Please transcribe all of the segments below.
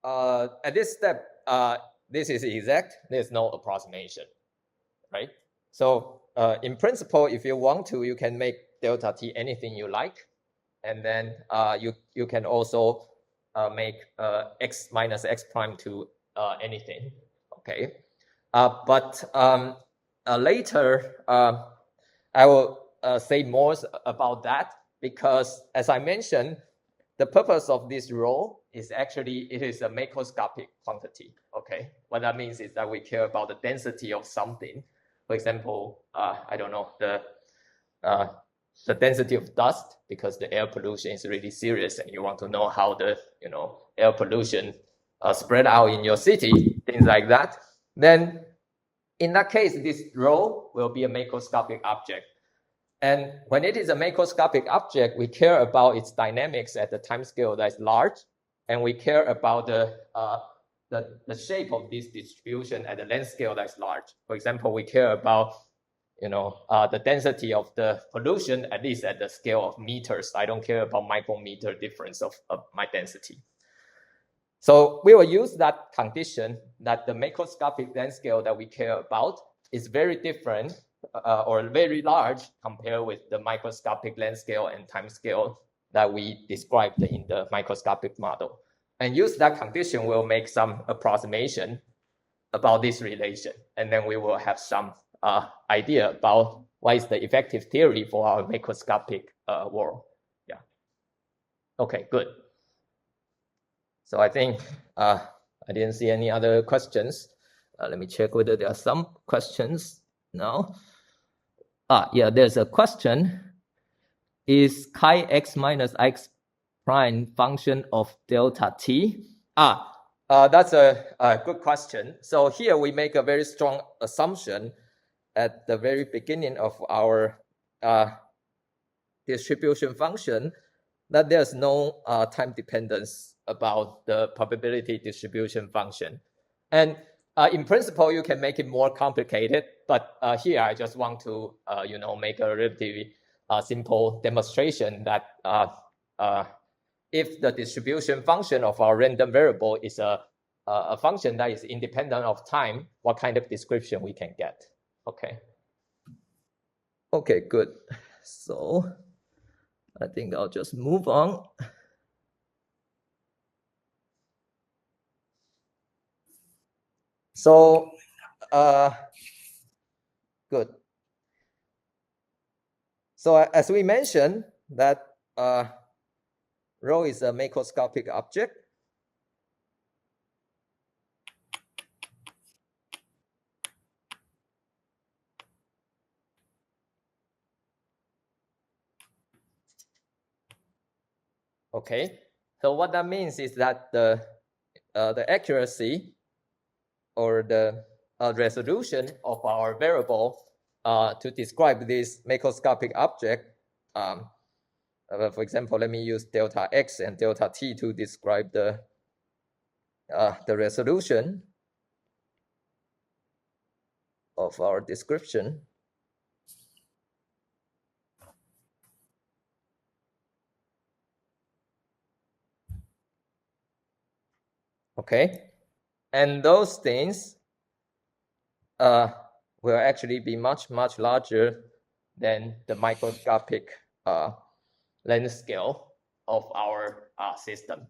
at this step, this is exact. There's no approximation, right? So in principle, if you want to, you can make delta t anything you like, and then you can also make x minus x prime to anything. Okay, but later I will say more about that, because as I mentioned, the purpose of this rho is actually it is a macroscopic quantity. Okay, what that means is that we care about the density of something. For example, I don't know, the density of dust, because the air pollution is really serious, and you want to know how the air pollution spread out in your city, things like that. Then in that case, this rho will be a macroscopic object. And when it is a macroscopic object, we care about its dynamics at the time scale that's large, and we care about the shape of this distribution at the length scale that's large. For example, we care about the density of the pollution, at least at the scale of meters. I don't care about micrometer difference of my density. So we will use that condition that the macroscopic length scale that we care about is very different or very large compared with the microscopic length scale and time scale that we described in the microscopic model. And use that condition, we'll make some approximation about this relation. And then we will have some idea about what is the effective theory for our macroscopic world. Yeah. Okay, good. So I think I didn't see any other questions. Let me check whether there are some questions now. Yeah, there's a question. Is chi x minus x prime function of delta t? That's a good question. So here we make a very strong assumption at the very beginning of our distribution function that there's no time dependence about the probability distribution function. And in principle, you can make it more complicated, but here I just want to make a relatively simple demonstration that if the distribution function of our random variable is a function that is independent of time, what kind of description we can get. Okay, good. So I think I'll just move on. So good. So as we mentioned that rho is a macroscopic object. Okay, so what that means is that the accuracy or the resolution of our variable to describe this macroscopic object, for example, let me use delta x and delta t to describe the resolution of our description. Okay, and those things will actually be much larger than the microscopic length scale of our system,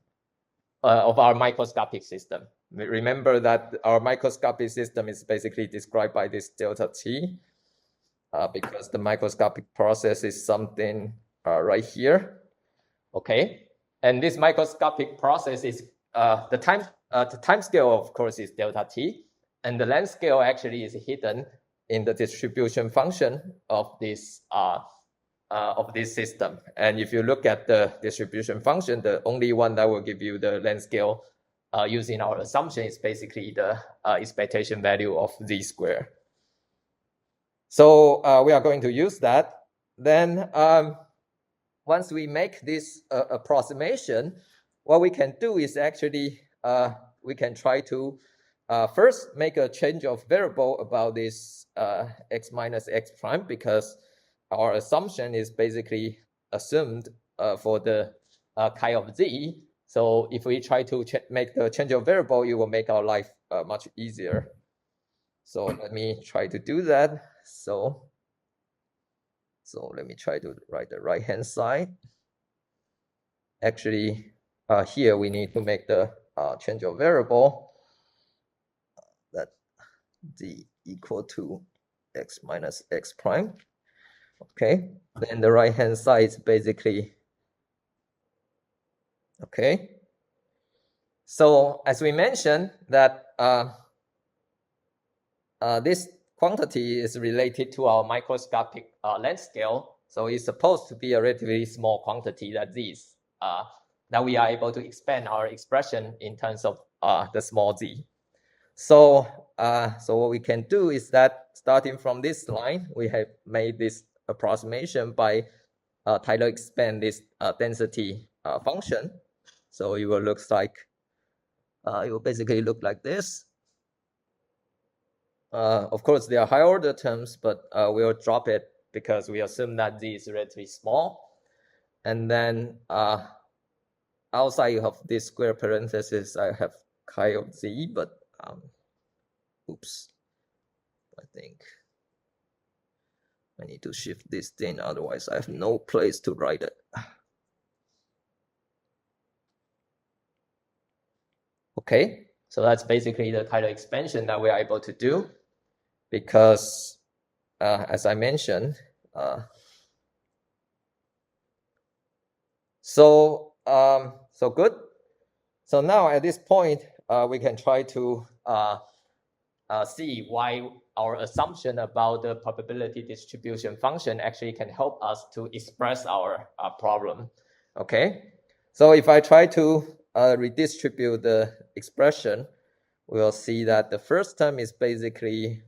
of our microscopic system. Remember that our microscopic system is basically described by this delta t, because the microscopic process is something right here. Okay, and this microscopic process is the time scale, of course, is delta t, and the length scale actually is hidden in the distribution function of this system. And if you look at the distribution function, the only one that will give you the length scale using our assumption is basically the expectation value of z squared. So we are going to use that. Then once we make this approximation, what we can do is actually we can try to first make a change of variable about this x minus x prime, because our assumption is basically assumed for the chi of z. So if we try to make the change of variable, it will make our life much easier. So let me try to do that. So let me try to write the right-hand side. Actually, here we need to make the change of variable that z equal to x minus x prime. Okay, then the right-hand side is basically, okay. So as we mentioned that this quantity is related to our microscopic length scale. So it's supposed to be a relatively small quantity that these, that we are able to expand our expression in terms of the small z. So what we can do is that starting from this line, we have made this approximation by try to expand this density function. So it will look like, it will basically look like this. Of course, there are higher order terms, but we'll drop it because we assume that z is relatively small. And then outside of this square parenthesis, I have chi of z, but oops, I think I need to shift this thing, otherwise I have no place to write it. Okay, so that's basically the kind of expansion that we are able to do, because as I mentioned, so good. So now at this point, we can try to see why our assumption about the probability distribution function actually can help us to express our problem. Okay, so if I try to redistribute the expression, we'll see that the first term is basically,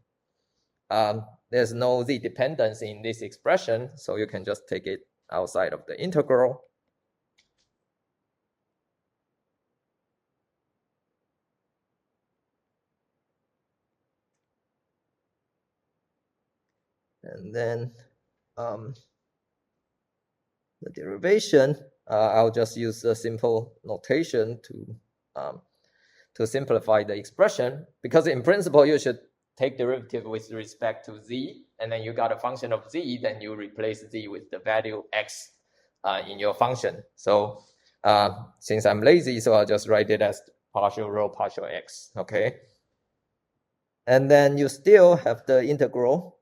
there's no z dependence in this expression, so you can just take it outside of the integral. And then the derivation, I'll just use a simple notation to simplify the expression, because in principle you should take derivative with respect to z, and then you got a function of z, then you replace z with the value x in your function. So since I'm lazy, so I'll just write it as partial rho partial x. Okay, and then you still have the integral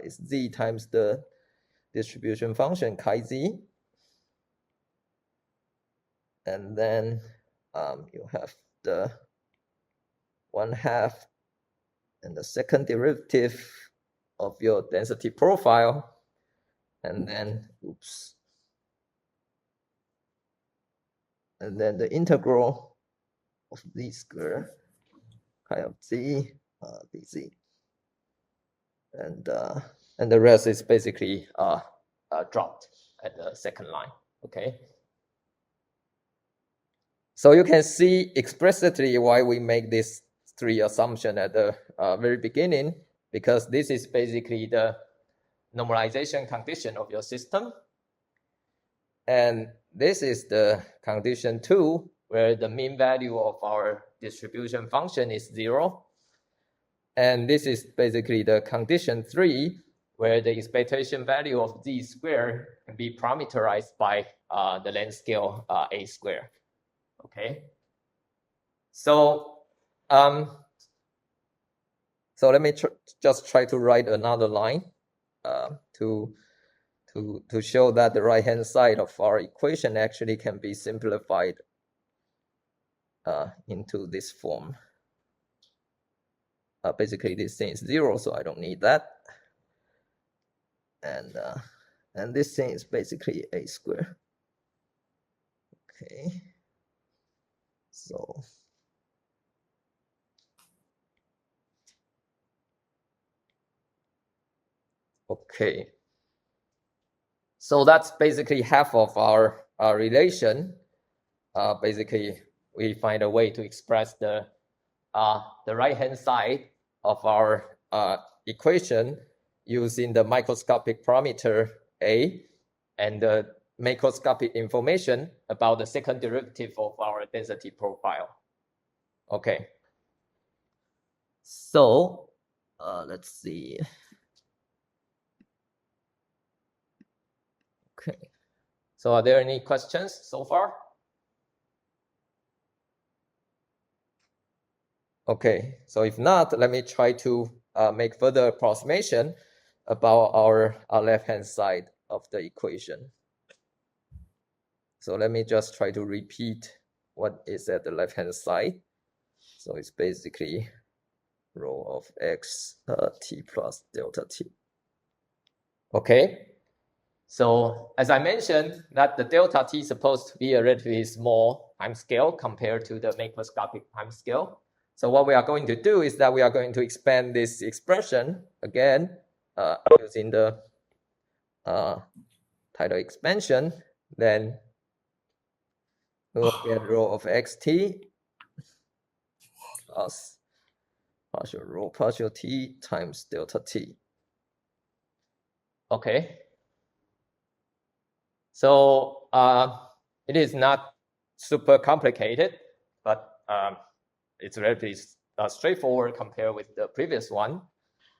is z times the distribution function chi z, and then you have the 1/2 and the second derivative of your density profile, and then oops, and then the integral of z square chi of z dz, and the rest is basically dropped at the second line. Okay, so you can see explicitly why we make this 3 assumption at the very beginning, because this is basically the normalization condition of your system, and this is the condition 2, where the mean value of our distribution function is 0. And this is basically the condition 3, where the expectation value of z squared can be parameterized by the length scale a squared. Okay, so let me just try to write another line to show that the right hand side of our equation actually can be simplified into this form. Basically this thing is 0, so I don't need that, and this thing is basically a squared. Okay, so okay, so that's basically half of our relation. Basically we find a way to express the right hand side of our equation using the microscopic parameter a and the macroscopic information about the second derivative of our density profile. Okay. So let's see. Okay. So are there any questions so far? Okay. So if not, let me try to make further approximation about our left-hand side of the equation. So let me just try to repeat what is at the left-hand side. So it's basically rho of x t plus delta t. Okay. So as I mentioned, that the delta t is supposed to be a relatively small time scale compared to the macroscopic time scale. So what we are going to do is that we are going to expand this expression again using the tidal expansion. Then we will get rho of xt plus partial rho partial t times delta t. Okay. So it is not super complicated, but it's relatively straightforward compared with the previous one.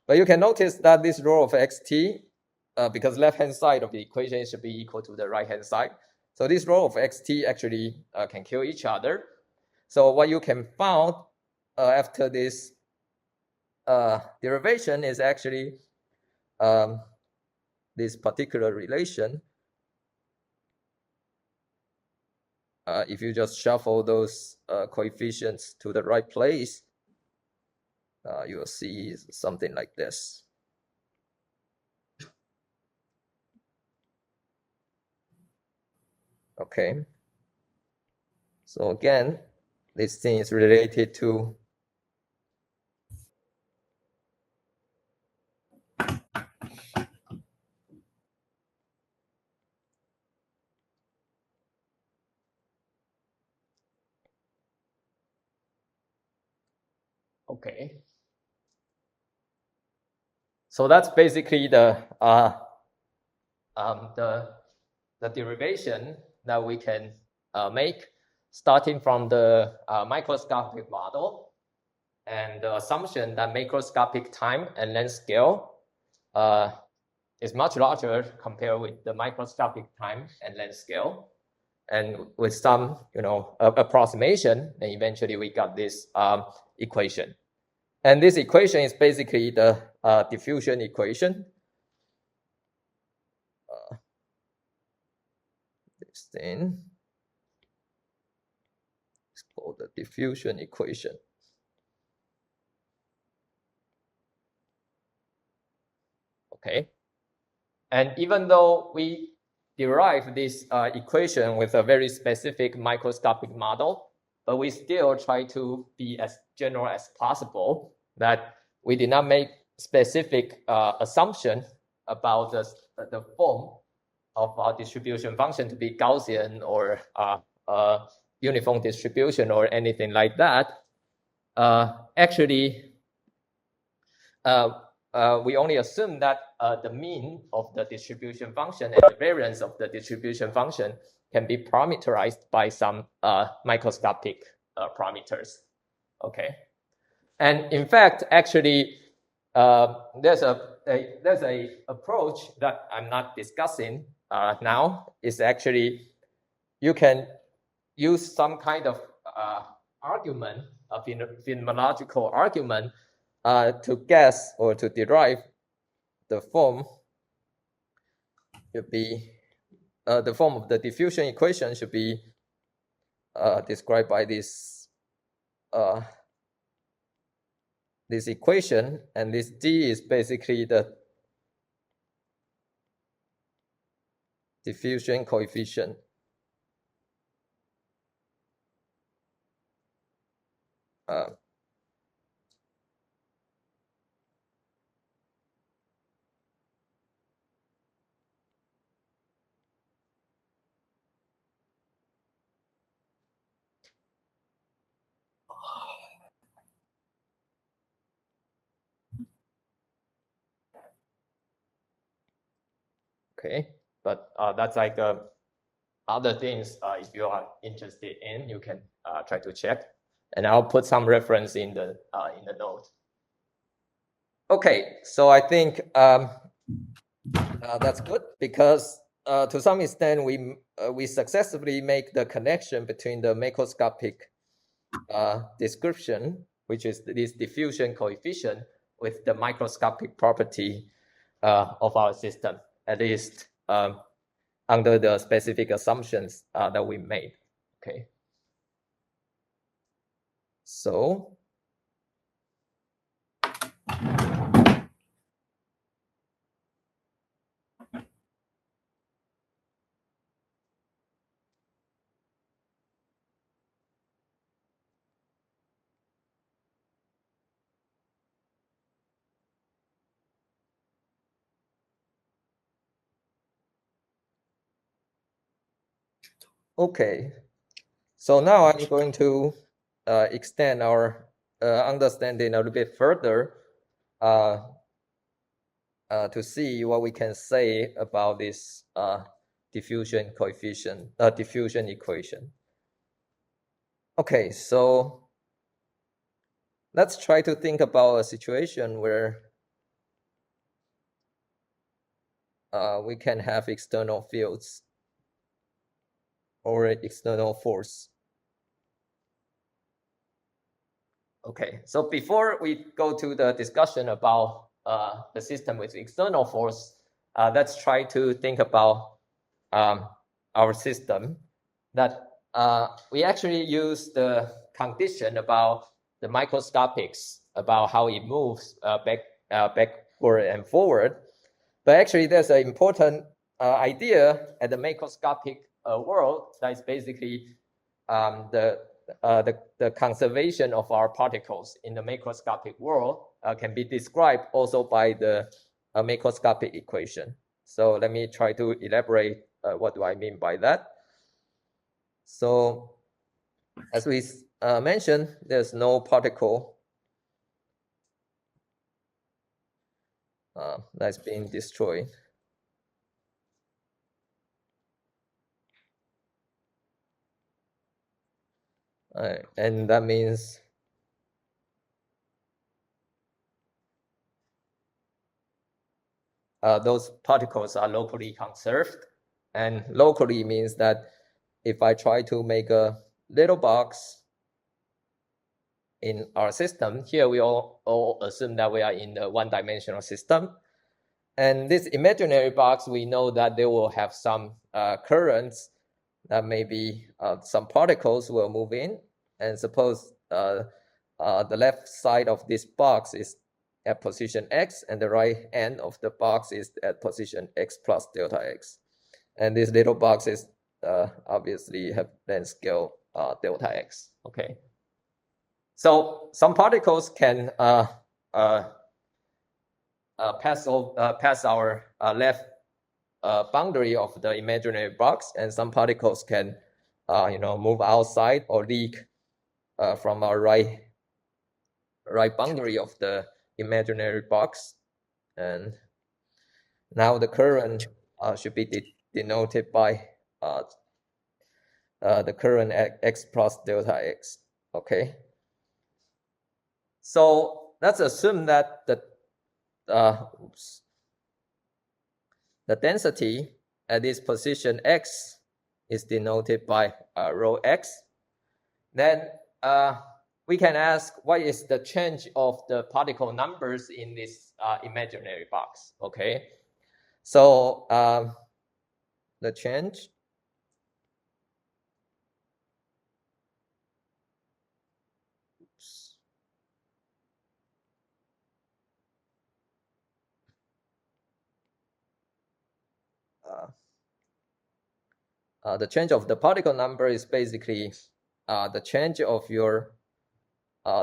But you can notice that this rho of xt, because left-hand side of the equation should be equal to the right-hand side. So this rho of xt actually can kill each other. So what you can find after this derivation is actually this particular relation. If you just shuffle those coefficients to the right place, you will see something like this. Okay. So again, this thing is related to okay. So that's basically the derivation that we can make starting from the microscopic model and the assumption that macroscopic time and length scale is much larger compared with the microscopic time and length scale. And with some, approximation, then eventually we got this equation. And this equation is basically the diffusion equation. This thing is called the diffusion equation. Okay. And even though we derive this equation with a very specific microscopic model, but we still try to be as general as possible, that we did not make specific assumption about the form of our distribution function to be Gaussian or uniform distribution or anything like that. Actually, we only assume that the mean of the distribution function and the variance of the distribution function can be parameterized by some microscopic parameters. Okay, and in fact, actually, there's a approach that I'm not discussing now. Is actually you can use some kind of argument, a phenomenological argument, to guess or to derive the form should be the form of the diffusion equation should be described by this this equation, and this d is basically the diffusion coefficient. Okay, but that's like a other things, if you are interested in, you can try to check, and I'll put some reference in the note. Okay, so I think that's good, because to some extent we successfully make the connection between the macroscopic description, which is this diffusion coefficient, with the microscopic property of our system, at least under the specific assumptions that we made. Okay. So okay, so now I'm going to extend our understanding a little bit further to see what we can say about this diffusion coefficient, diffusion equation. Okay, so let's try to think about a situation where we can have external fields or external force. Okay, so before we go to the discussion about the system with external force, let's try to think about our system, that we actually use the condition about the microscopics, about how it moves backward and forward. But actually, there's an important idea at the macroscopic world that is basically the conservation of our particles in the macroscopic world can be described also by the macroscopic equation. So let me try to elaborate what do I mean by that. So as we mentioned, there's no particle that's being destroyed. And that means those particles are locally conserved. And locally means that if I try to make a little box in our system, here we all assume that we are in a one-dimensional system. And this imaginary box, we know that they will have some currents, that maybe some particles will move in. And suppose the left side of this box is at position x, and the right end of the box is at position x plus delta x. And these little boxes obviously have length scale delta x. Okay. So some particles can pass our left boundary of the imaginary box, and some particles can move outside or leak from our right boundary of the imaginary box. And now the current should be denoted by the current at x plus delta x. Okay. So let's assume that the density at this position x is denoted by rho x. Then we can ask, what is the change of the particle numbers in this imaginary box? Okay, so the change the change of the particle number is basically the change of your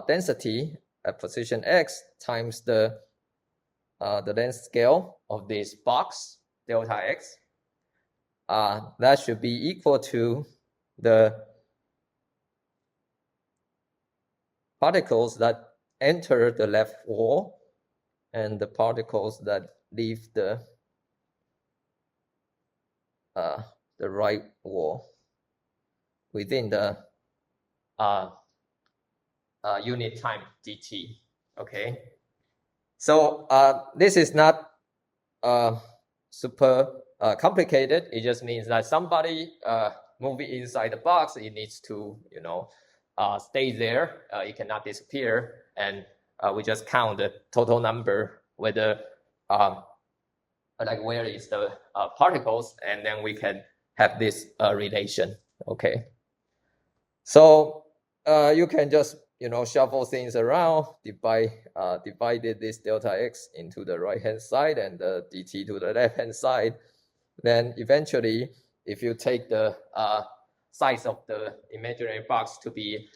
density at position x times the length scale of this box delta x. That should be equal to the particles that enter the left wall and the particles that leave the the right wall within the unit time dt. Okay, so this is not super complicated. It just means that somebody moving inside the box, it needs to, you know, stay there. It cannot disappear, and we just count the total number, whether like where is the particles, and then we can have this relation. Okay, so you can just, you know, shuffle things around, divided this delta x into the right hand side and the dt to the left hand side. Then eventually, if you take the size of the imaginary box to be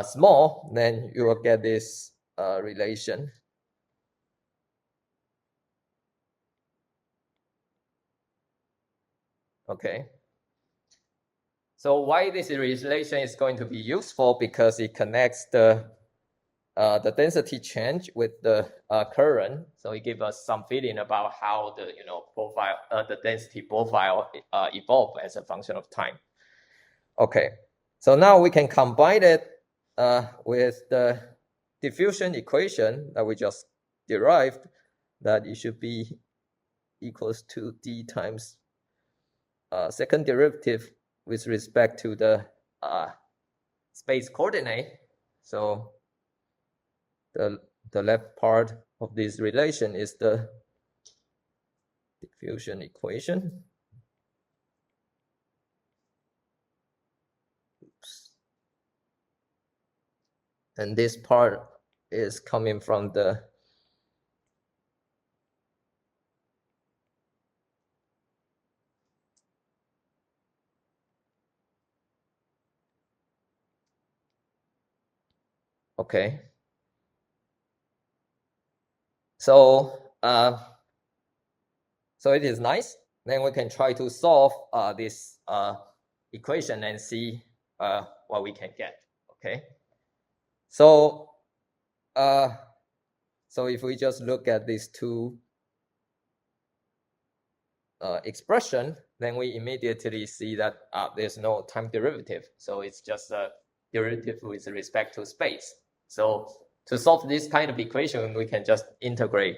small, then you will get this relation. Okay. So why this relation is going to be useful? Because it connects the density change with the current. So it gives us some feeling about how the, you know, profile, the density profile evolve as a function of time. Okay. So now we can combine it with the diffusion equation that we just derived, that it should be equals to d times second derivative with respect to the space coordinate. So the left part of this relation is the diffusion equation. Oops. And this part is coming from the okay. So it is nice. Then we can try to solve this equation and see what we can get. Okay. So if we just look at these two expression, then we immediately see that there's no time derivative. So it's just a derivative with respect to space. So to solve this kind of equation, we can just integrate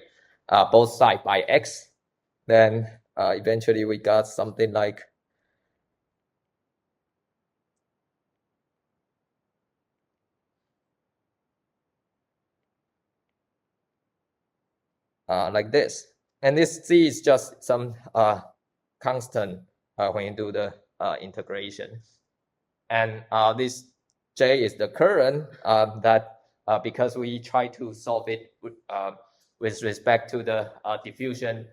both sides by x. Then eventually we got something like this. And this c is just some constant when you do the integration. And this j is the current that because we try to solve it with respect to the diffusion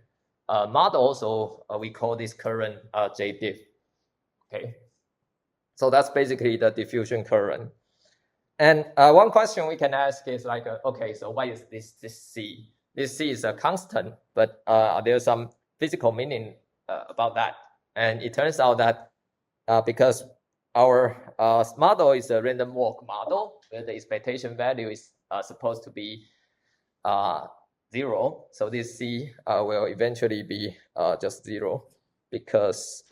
model, so we call this current j diff. Okay, so that's basically the diffusion current. And one question we can ask is like, okay, so what is this c? This c is a constant, but there's some physical meaning about that. And it turns out that because our model is a random walk model, where the expectation value is supposed to be 0. So this c will eventually be just 0, because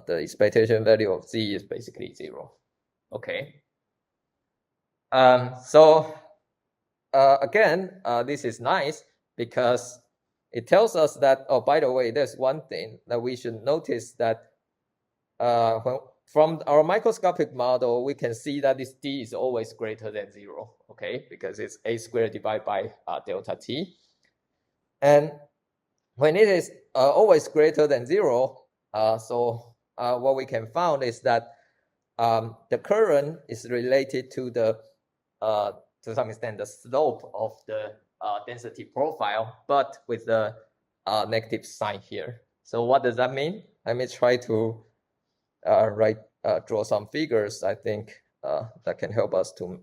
the expectation value of z is basically 0. Okay. So again, this is nice because it tells us that, oh, by the way, there's one thing that we should notice, that from our microscopic model, we can see that this d is always greater than 0, okay, because it's a squared divided by delta t. And when it is always greater than 0, what we can find is that the current is related to the, to some extent, the slope of the density profile, but with the negative sign here. So what does that mean? Let me try to draw some figures. I think that can help us to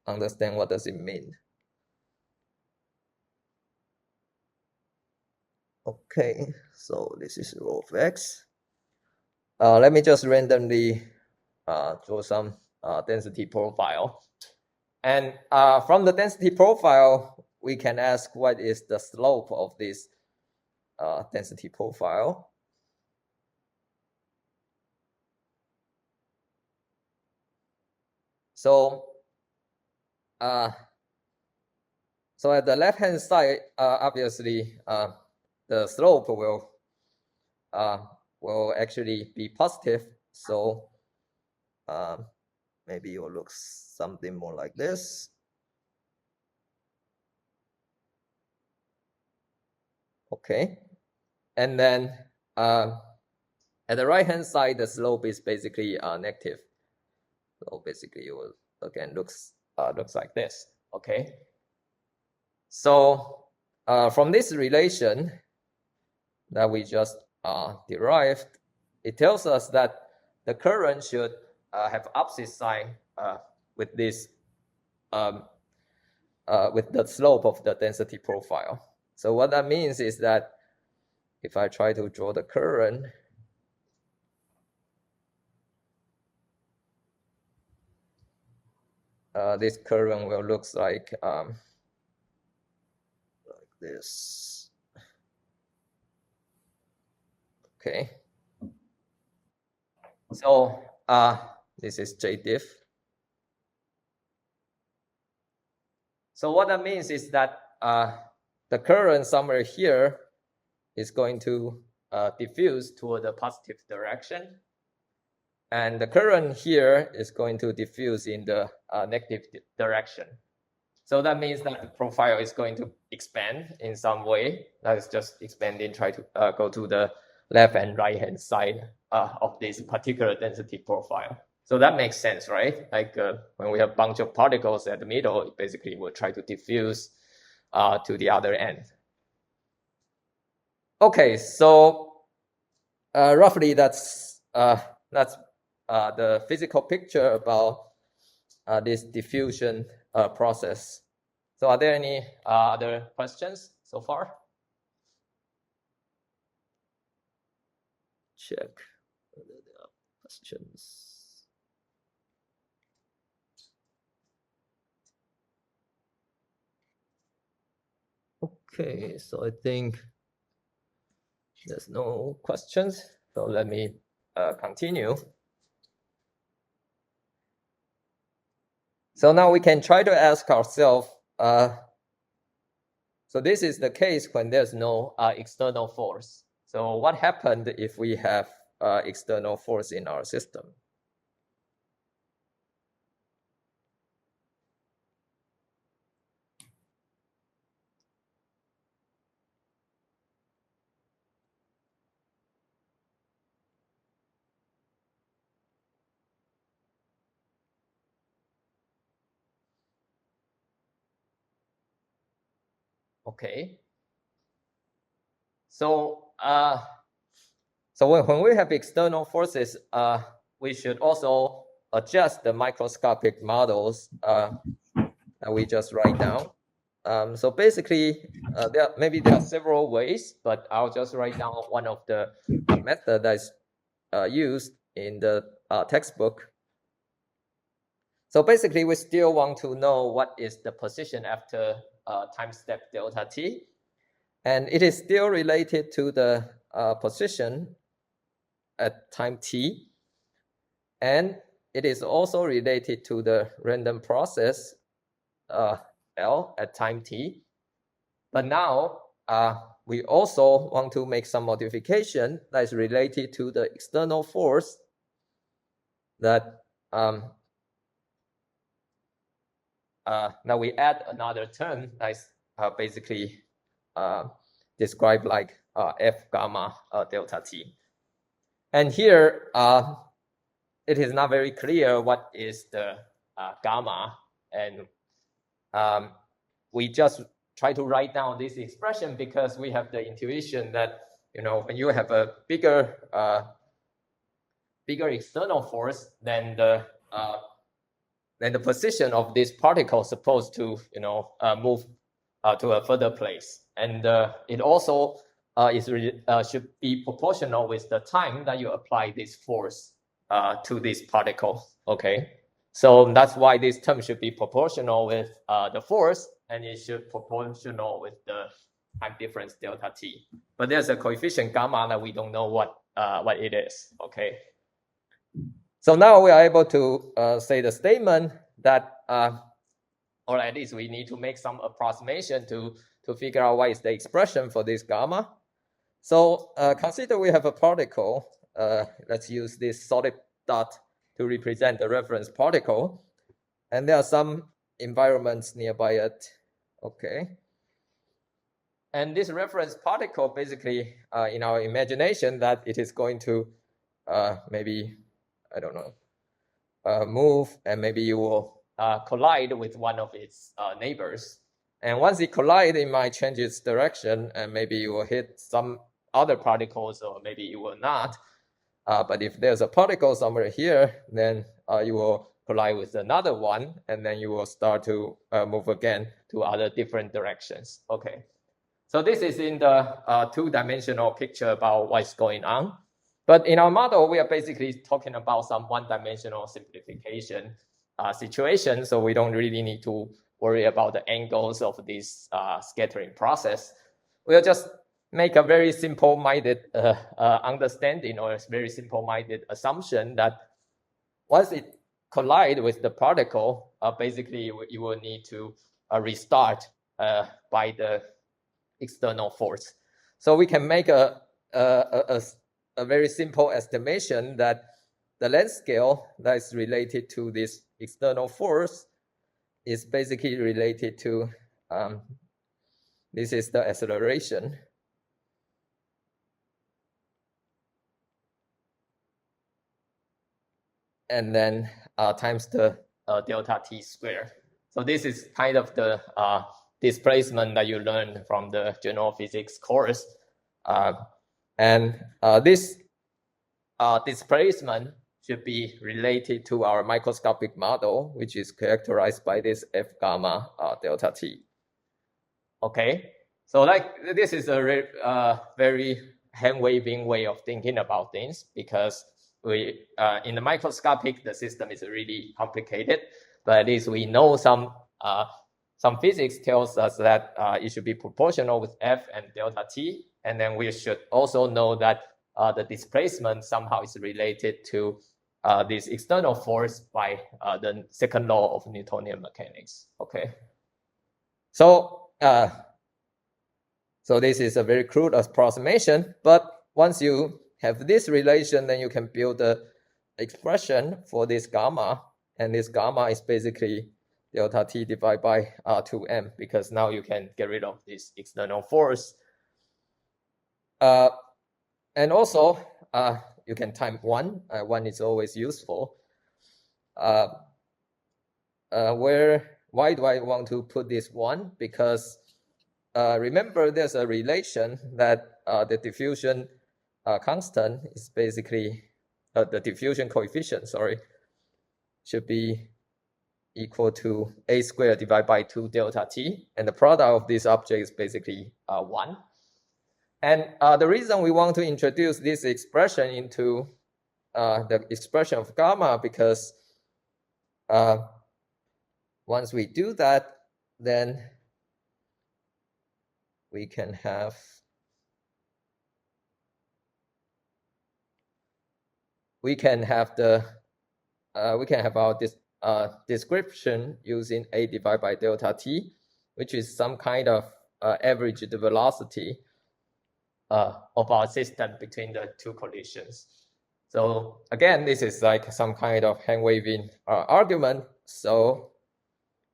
understand what does it mean. Okay, so this is rho of x. Let me just randomly draw some density profile. And from the density profile, we can ask what is the slope of this density profile. So so at the left hand side, obviously the slope will actually be positive. So maybe it will look something more like this. Okay, and then at the right hand side, the slope is basically negative. So basically, it will again looks like this. Okay. So from this relation that we just derived, it tells us that the current should have opposite sign with this with the slope of the density profile. So what that means is that if I try to draw the current, this current will look like this. Okay. So this is JDiff. So what that means is that the current somewhere here is going to diffuse toward the positive direction. And the current here is going to diffuse in the negative direction. So that means that the profile is going to expand in some way. That is just expanding, try to go to the left and right hand side of this particular density profile. So that makes sense, right? Like when we have a bunch of particles at the middle, it basically will try to diffuse to the other end. Okay, so roughly that's the physical picture about this diffusion process. So are there any other questions so far? Check whether there are questions. Okay, so I think there's no questions. So let me continue. So now we can try to ask ourselves, so this is the case when there's no external force. So what happened if we have external force in our system? Okay. So when we have external forces, we should also adjust the microscopic models that we just write down. So basically, there are several ways, but I'll just write down one of the method that's used in the textbook. So basically, we still want to know what is the position after time step delta t. And it is still related to the position at time t. And it is also related to the random process L at time t. But now we also want to make some modification that is related to the external force that now we add another term that is basically described like F gamma delta t. And here it is not very clear what is the gamma, and we just try to write down this expression because we have the intuition that, you know, when you have a bigger external force, then the position of this particle is supposed to, you know, move to a further place, and it also should be proportional with the time that you apply this force to this particle. Okay, so that's why this term should be proportional with the force, and it should proportional with the time difference delta t. But there's a coefficient gamma that we don't know what it is. Okay, so now we are able to say the statement that, or at least we need to make some approximation to figure out what is the expression for this gamma. So consider we have a particle. Let's use this solid dot to represent the reference particle. And there are some environments nearby it. Okay. And this reference particle, basically, in our imagination, that it is going to maybe, I don't know, move, and maybe you will collide with one of its neighbors. And once it collides, it might change its direction, and maybe you will hit some other particles, or maybe it will not. But if there's a particle somewhere here, then you will collide with another one, and then you will start to move again to other different directions. Okay. So this is in the two-dimensional picture about what's going on. But in our model, we are basically talking about some one-dimensional simplification situation. So we don't really need to worry about the angles of this scattering process. We'll just make a very simple-minded understanding, or a very simple-minded assumption that once it collides with the particle, basically you will need to restart by the external force. So we can make a very simple estimation that the length scale that is related to this external force is basically related to, this is the acceleration. And then times the delta t squared. So this is kind of the displacement that you learned from the general physics course. And this displacement should be related to our microscopic model, which is characterized by this F gamma delta t. Okay, so like this is a very hand-waving way of thinking about things, because we in the microscopic, the system is really complicated, but at least we know some physics tells us that it should be proportional with F and delta t. And then we should also know that the displacement somehow is related to this external force by the second law of Newtonian mechanics. Okay. So, so this is a very crude approximation, but once you have this relation, then you can build the expression for this gamma, and this gamma is basically delta t divided by 2m, because now you can get rid of this external force. And also, you can time 1. 1 is always useful. Why do I want to put this 1? Because remember, there's a relation that the diffusion constant is basically, the diffusion coefficient, sorry, should be equal to a squared divided by 2 delta t. And the product of this object is basically 1. And the reason we want to introduce this expression into the expression of gamma, because once we do that, then we can have our description using a divided by delta t, which is some kind of average velocity of our system between the two collisions. So again, this is like some kind of hand-waving argument. So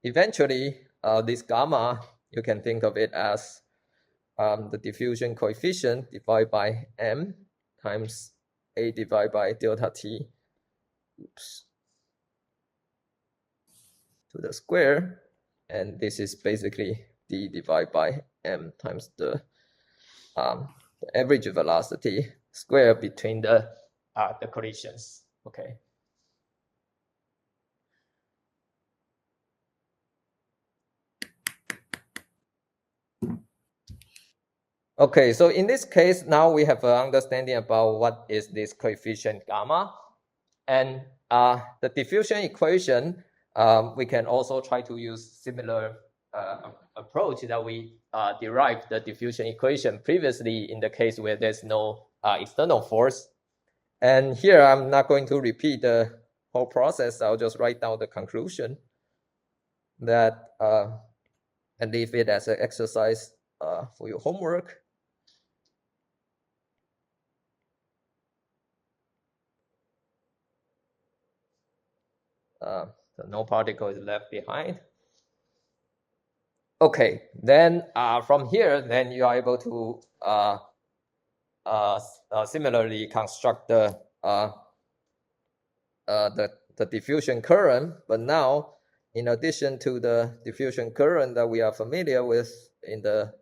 eventually, this gamma, you can think of it as the diffusion coefficient divided by m times a divided by delta t, to the square, and this is basically d divided by m times the average velocity square between the collisions. Okay. Okay, so in this case, now we have an understanding about what is this coefficient gamma. And the diffusion equation, we can also try to use similar approach that we derived the diffusion equation previously in the case where there's no external force. And here I'm not going to repeat the whole process. I'll just write down the conclusion. that and leave it as an exercise for your homework. So no particle is left behind. Okay, then from here, then you are able to similarly construct the diffusion current. But now, in addition to the diffusion current that we are familiar with in the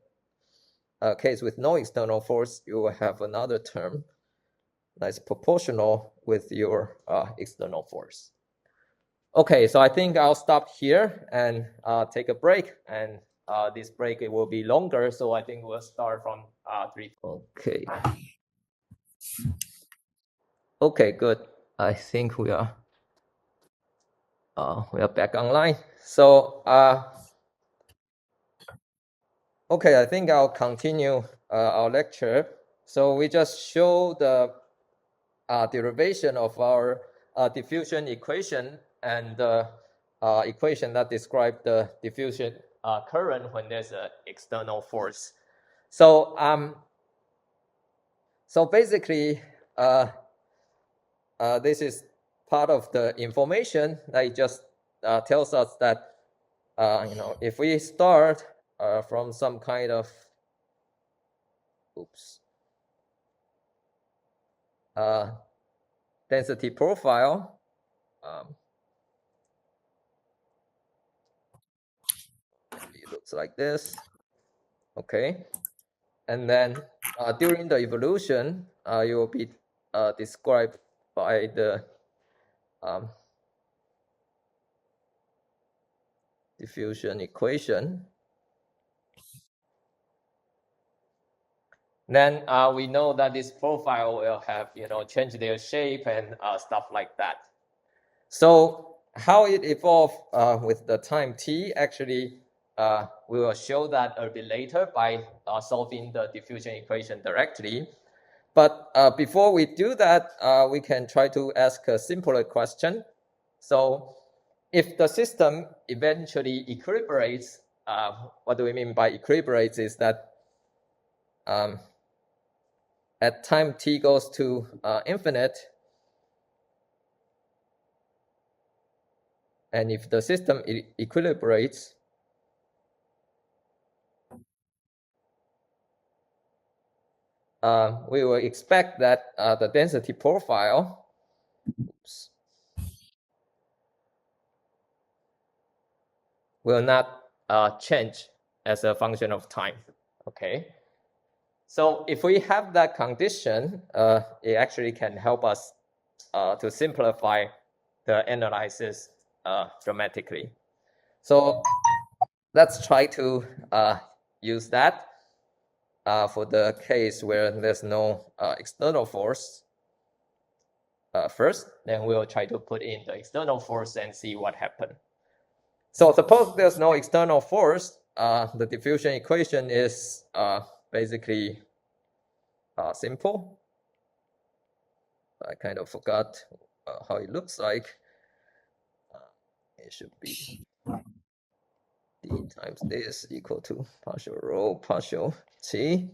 case with no external force, you will have another term that's proportional with your external force. Okay, so I think I'll stop here and take a break, and this break, it will be longer, so I think we'll start from 3. Okay. Okay, good. I think we are back online. So okay, I think I'll continue our lecture. So we just show the derivation of our diffusion equation and the equation that describe the diffusion current when there's an external force. So so basically this is part of the information that it just tells us that you know, if we start from some kind of density profile, it looks like this. Okay, and then during the evolution, you will be described by the diffusion equation. Then we know that this profile will have, you know, change their shape and stuff like that. So how it evolved with the time t, actually we will show that a bit later by solving the diffusion equation directly. But before we do that, we can try to ask a simpler question. So if the system eventually equilibrates, what do we mean by equilibrates is that at time t goes to infinite, and if the system equilibrates, we will expect that the density profile will not change as a function of time. Okay. So if we have that condition, it actually can help us to simplify the analysis dramatically. So let's try to use that for the case where there's no external force first. Then we'll try to put in the external force and see what happens. So suppose there's no external force, the diffusion equation is basically simple. I kind of forgot how it looks like. It should be d times this equal to partial rho partial t.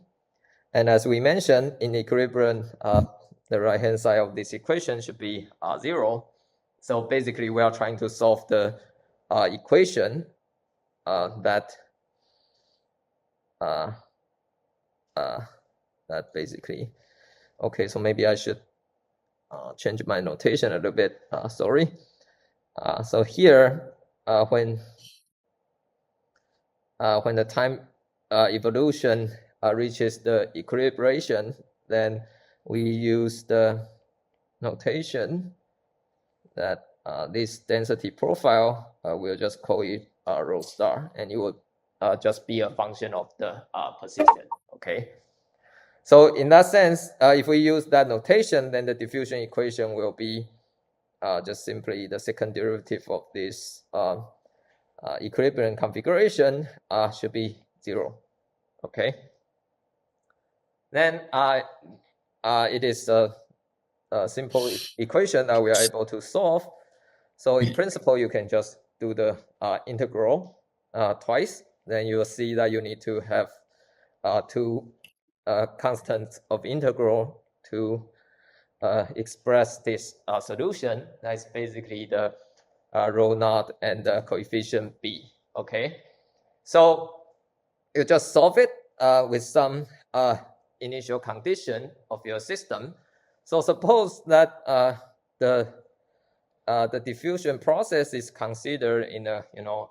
And as we mentioned, in equilibrium, the right-hand side of this equation should be 0. So basically, we are trying to solve the equation that basically, okay, so maybe I should change my notation a little bit, sorry. So here, when the time evolution reaches the equilibration, then we use the notation that this density profile, we'll just call it rho star, and it will just be a function of the position, okay? So in that sense, if we use that notation, then the diffusion equation will be just simply the second derivative of this equilibrium configuration should be 0, okay? Then it is a simple equation that we are able to solve. So in principle, you can just do the integral twice, then you will see that you need to have two constants of integral to express this solution. That's basically the rho naught and the coefficient b. Okay, so you just solve it with some initial condition of your system. So suppose that the diffusion process is considered in a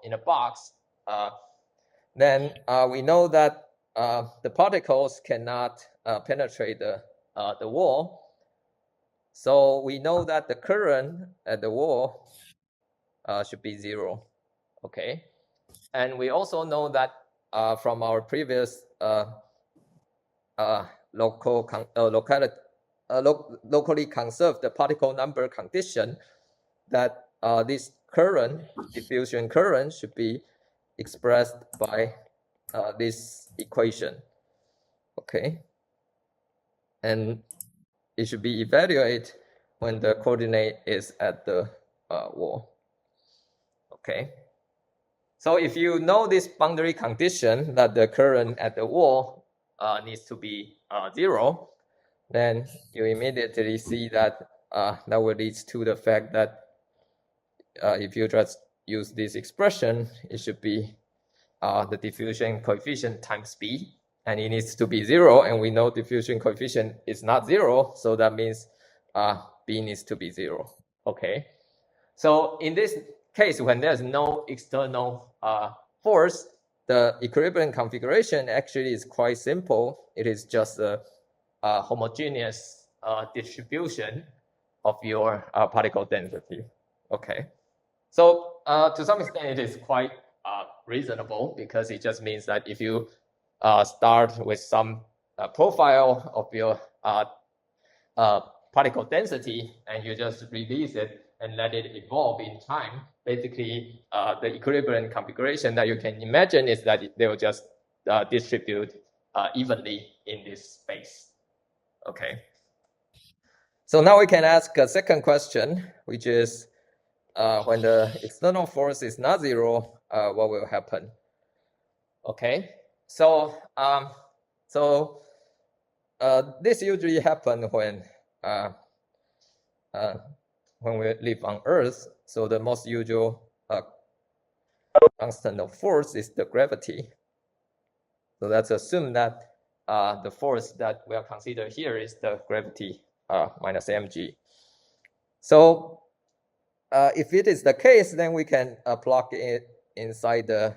in a box. Then we know that the particles cannot penetrate the wall. So we know that the current at the wall should be 0. Okay, and we also know that from our previous locally conserved particle number condition, that this current, diffusion current, should be expressed by this equation. Okay, and it should be evaluated when the coordinate is at the wall. Okay, so if you know this boundary condition that the current at the wall needs to be 0, then you immediately see that that will lead to the fact that if you just use this expression, it should be the diffusion coefficient times b, and it needs to be 0, and we know diffusion coefficient is not 0, so that means b needs to be 0. Okay, so in this case, when there's no external force, the equilibrium configuration actually is quite simple. It is just a homogeneous distribution of your particle density. Okay, so to some extent it is quite reasonable, because it just means that if you start with some profile of your particle density and you just release it and let it evolve in time, basically the equilibrium configuration that you can imagine is that they will just distribute evenly in this space. Okay, so now we can ask a second question, which is when the external force is not 0, what will happen? Okay, so this usually happens when we live on Earth. So the most usual constant of force is the gravity. So let's assume that the force that we are considering here is the gravity minus mg. So if it is the case, then we can plug it inside the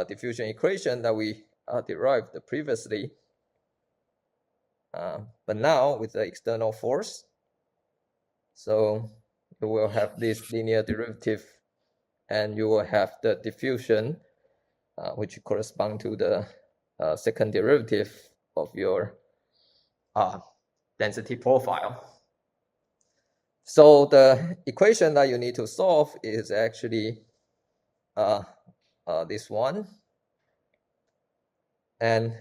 diffusion equation that we derived previously. But now with the external force, so you will have this linear derivative, and you will have the diffusion, which correspond to the second derivative of your density profile. So the equation that you need to solve is actually this one. And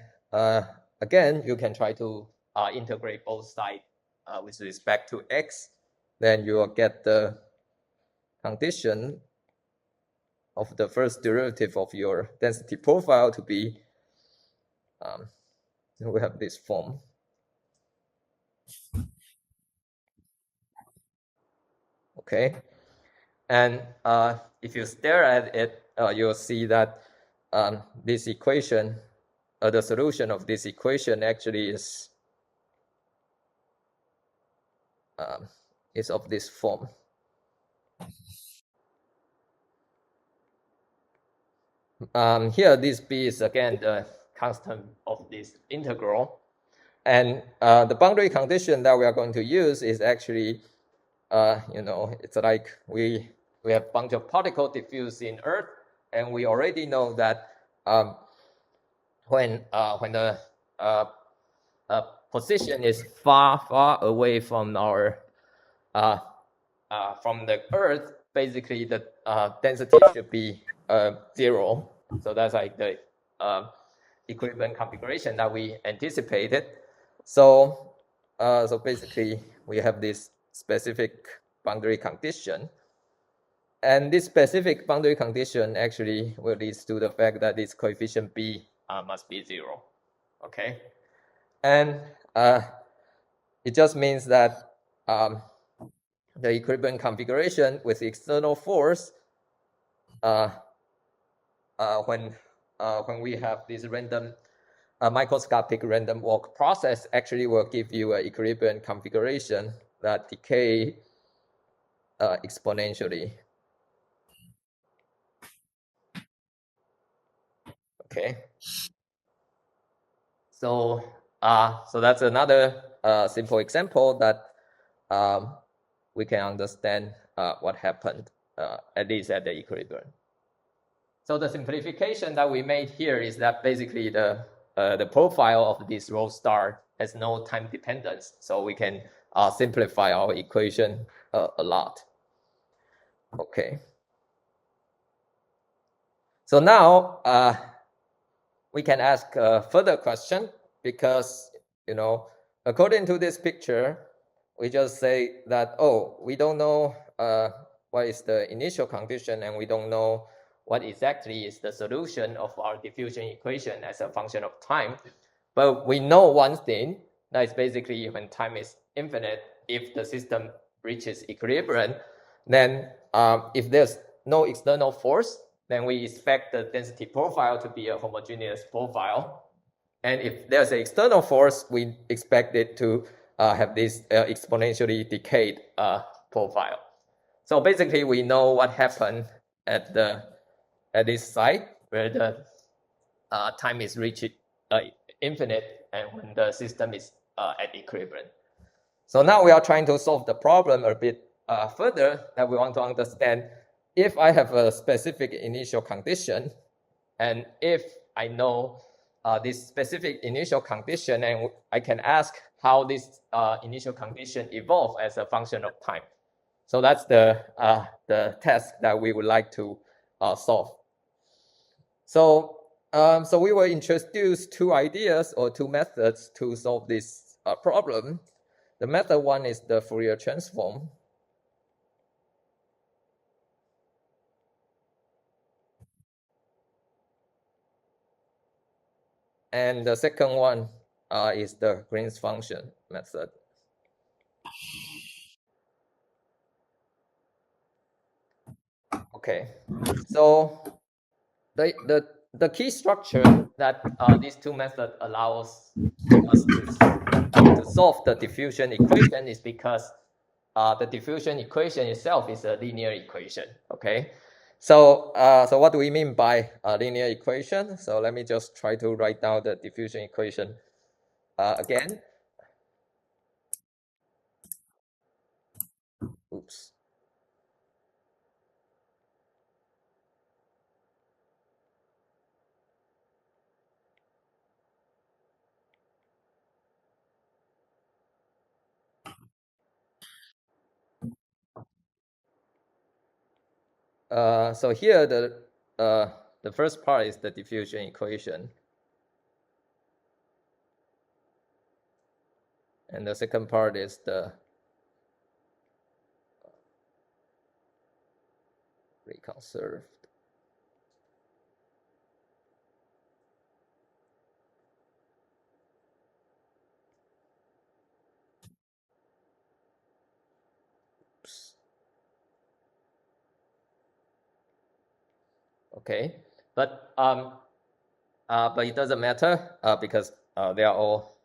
again, you can try to integrate both sides with respect to x. Then you will get the condition of the first derivative of your density profile to be, we have this form. Okay, and if you stare at it, you'll see that this equation, the solution of this equation actually is of this form. Here, this b is again the constant of this integral, and the boundary condition that we are going to use is actually, it's like we have a bunch of particles diffused in Earth, and we already know that when the position is far away from our from the Earth, basically the density should be 0. So that's like the equilibrium configuration that we anticipated. So so basically we have this specific boundary condition. And this specific boundary condition actually will lead to the fact that this coefficient B must be 0. Okay, and it just means that the equilibrium configuration with external force when we have this random microscopic random walk process actually will give you an equilibrium configuration that decay exponentially. Okay. So that's another simple example that we can understand what happened at least at the equilibrium. So the simplification that we made here is that basically the profile of this rho star has no time dependence, so we can simplify our equation a lot. Okay. So now we can ask a further question, because according to this picture, we just say that, oh, we don't know what is the initial condition, and we don't know what exactly is the solution of our diffusion equation as a function of time. But we know one thing, that is basically when time is infinite, if the system reaches equilibrium, then if there's no external force, then we expect the density profile to be a homogeneous profile. And if there's an external force, we expect it to have this exponentially decayed profile. So basically, we know what happened at this site where the time is reached infinite and when the system is at equilibrium. So now we are trying to solve the problem a bit further, that we want to understand if I have a specific initial condition, and if I know this specific initial condition, and I can ask how this initial condition evolve as a function of time. So that's the task that we would like to solve. So we will introduce two ideas or two methods to solve this problem. The method one is the Fourier transform. And the second one is the Green's function method. Okay, so the key structure that these two methods allow us to solve the diffusion equation is because the diffusion equation itself is a linear equation. Okay, so what do we mean by a linear equation? So let me just try to write down the diffusion equation again. Oops. So here the first part is the diffusion equation, and the second part is the reconserved. Oops. Okay, but it doesn't matter because they are all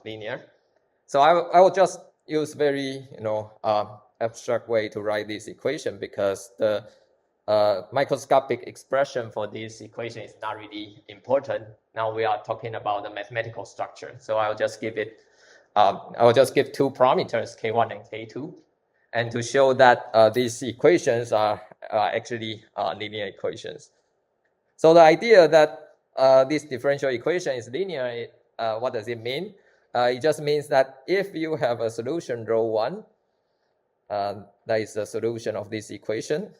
linear. So I will just use very abstract way to write this equation, because the microscopic expression for this equation is not really important. Now we are talking about the mathematical structure. So I will just give it. I will just give two parameters, K1 and K2, and to show that these equations are actually linear equations. So the idea that this differential equation is linear, what does it mean? It just means that if you have a solution rho 1, that is the solution of this equation,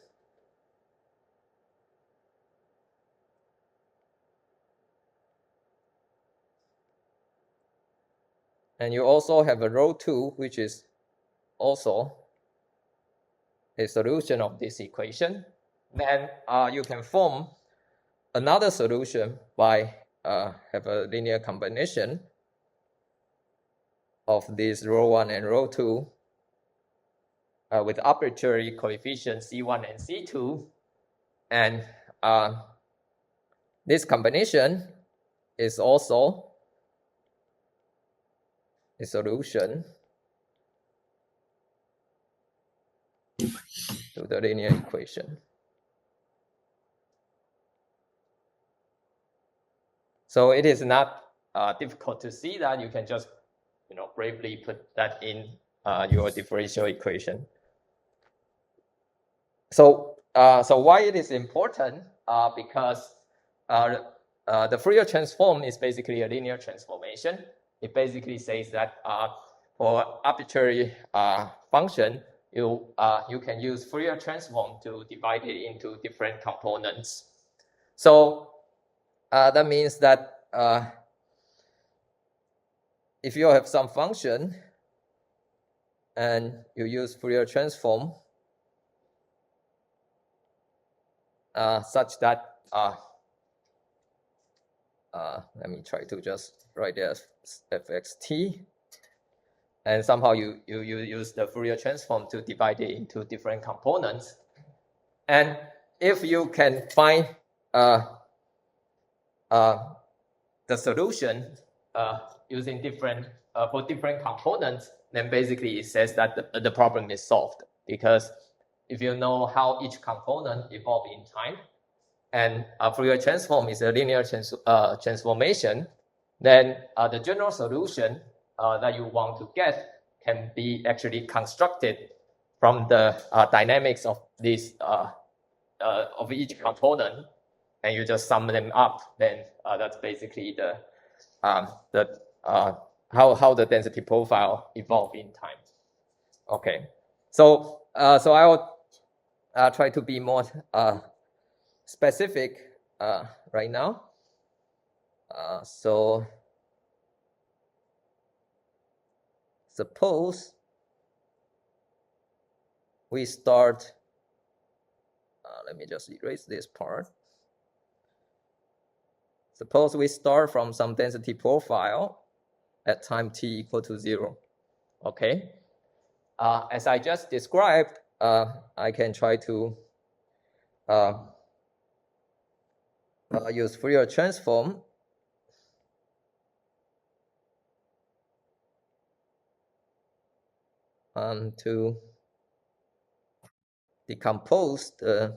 and you also have a rho 2, which is also a solution of this equation, then you can form another solution by have a linear combination of these rho 1 and rho 2 with arbitrary coefficients C1 and C2. And this combination is also a solution to the linear equation. So it is not difficult to see that. You can just bravely put that in your differential equation. So why it is important? Because the Fourier transform is basically a linear transformation. It basically says that for arbitrary function, you can use Fourier transform to divide it into different components. So that means that if you have some function and you use Fourier transform such that let me try to just write it as fxt, and somehow you use the Fourier transform to divide it into different components. And if you can find the solution using different for different components, then basically it says that the problem is solved, because if you know how each component evolves in time, and Fourier transform is a linear transformation, then the general solution that you want to get can be actually constructed from the dynamics of this of each component, and you just sum them up. Then that's basically the how the density profile evolve in time. Okay, so so I will try to be more specific right now. So suppose we start, let me just erase this part. Suppose we start from some density profile at time t equal to 0. Okay. As I just described, I can try to use Fourier transform to decompose the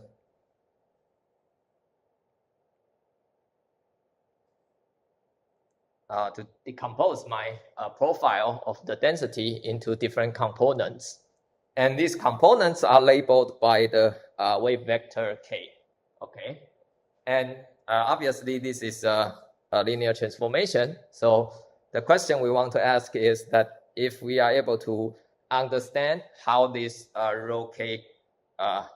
my profile of the density into different components. And these components are labeled by the wave vector k. Okay. And obviously this is a linear transformation. So the question we want to ask is that if we are able to understand how this rho k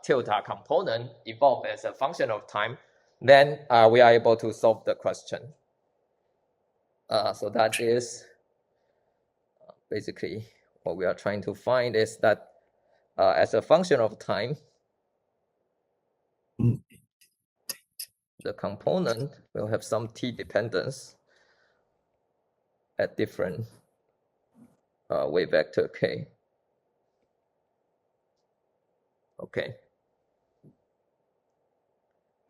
tilde component evolve as a function of time, then we are able to solve the question. So that is basically what we are trying to find, is that as a function of time, the component will have some t dependence at different wave vector k. Okay.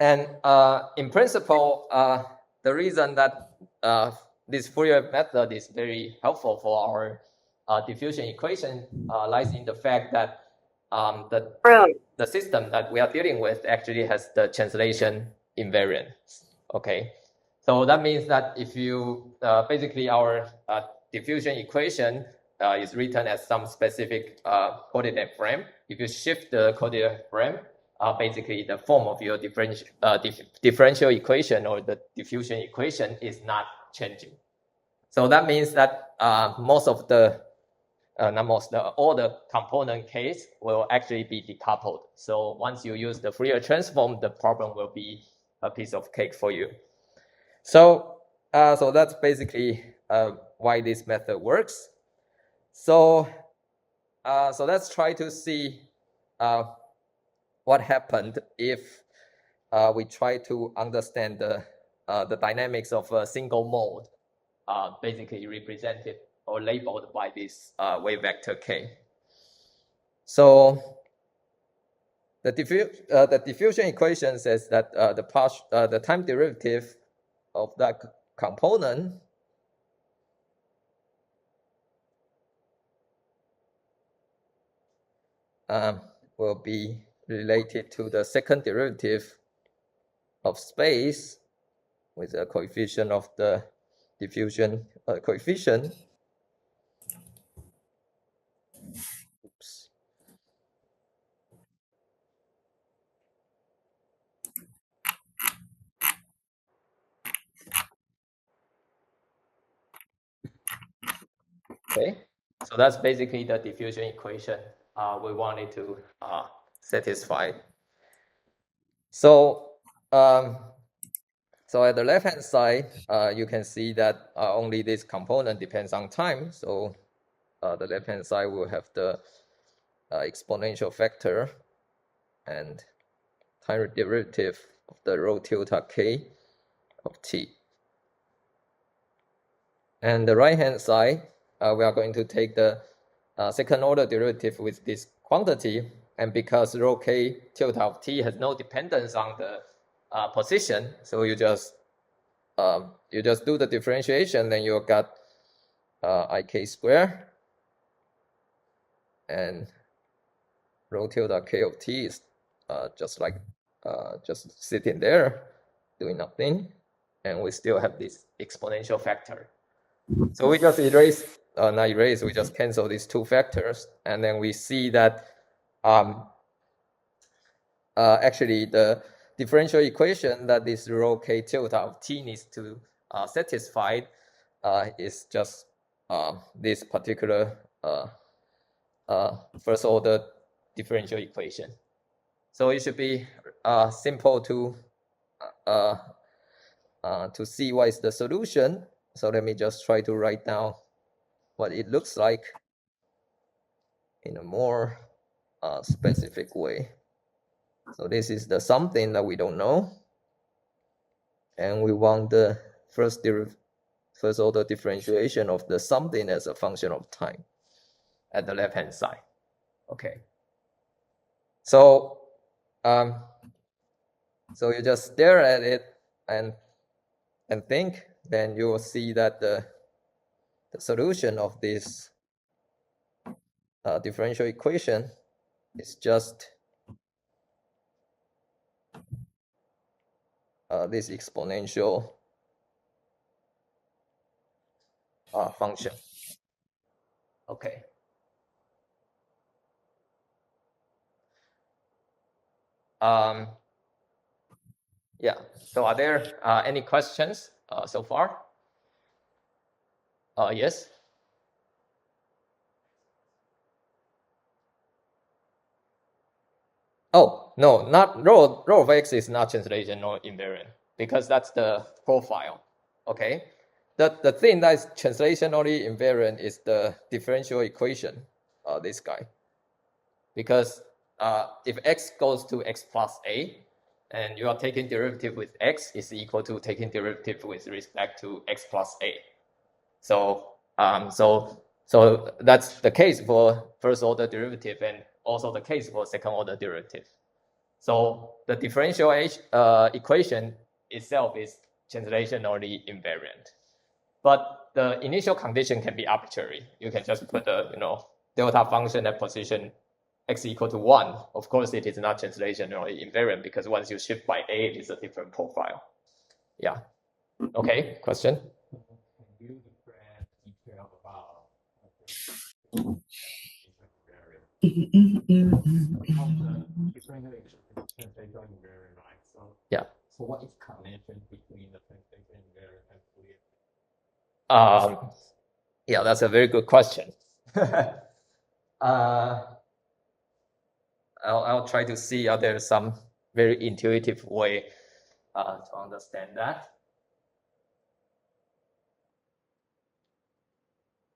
And in principle, the reason that this Fourier method is very helpful for our diffusion equation lies in the fact that the system that we are dealing with actually has the translation invariance. Okay, so that means that if you basically our diffusion equation is written as some specific coordinate frame. If you shift the coordinate frame, basically the form of your differential equation or the diffusion equation is not changing. So that means that all the component case will actually be decoupled. So once you use the Fourier transform, the problem will be a piece of cake for you. So so that's basically why this method works. So so let's try to see what happened if we try to understand the dynamics of a single mode, basically represented or labeled by this wave vector k. So the diffusion equation says that the time derivative of that component will be related to the second derivative of space with a coefficient of the diffusion coefficient. Oops. Okay, so that's basically the diffusion equation we wanted to satisfy. So so at the left-hand side, you can see that only this component depends on time. So the left-hand side will have the exponential factor and time derivative of the rho tilde k of t. And the right-hand side, we are going to take the second-order derivative with this quantity, and because rho k tilde of t has no dependence on the position, so you just do the differentiation, then you got ik squared, and rho tilde k of t is just sitting there doing nothing, and we still have this exponential factor. So we just we just cancel these two factors, and then we see that actually the differential equation that this rho k tilde of t needs to satisfy is just this particular first order differential equation. So it should be simple to see what is the solution. So let me just try to write down what it looks like in a more specific way. So this is the something that we don't know, and we want the first order differentiation of the something as a function of time at the left hand side. Okay. So so you just stare at it and think, then you will see that the solution of this differential equation is just this exponential function. Okay. Yeah. So are there any questions so far? Yes. Oh no, not rho of x is not translation nor invariant, because that's the profile. Okay. The thing that is translationally invariant is the differential equation, this guy. Because if x goes to x plus a, and you are taking derivative with x is equal to taking derivative with respect to x plus a. So so that's the case for first order derivative, and also the case for second order derivative. So the differential equation itself is translationally invariant. But the initial condition can be arbitrary. You can just put a delta function at position x equal to 1. Of course, it is not translationally invariant, because once you shift by a, it is a different profile. Yeah. Okay, question? Can you describe detail about translation invariant, right? So yeah. So what is connection between the translation invariant and Fourier? Yeah, that's a very good question. I'll try to see are there some very intuitive way to understand that.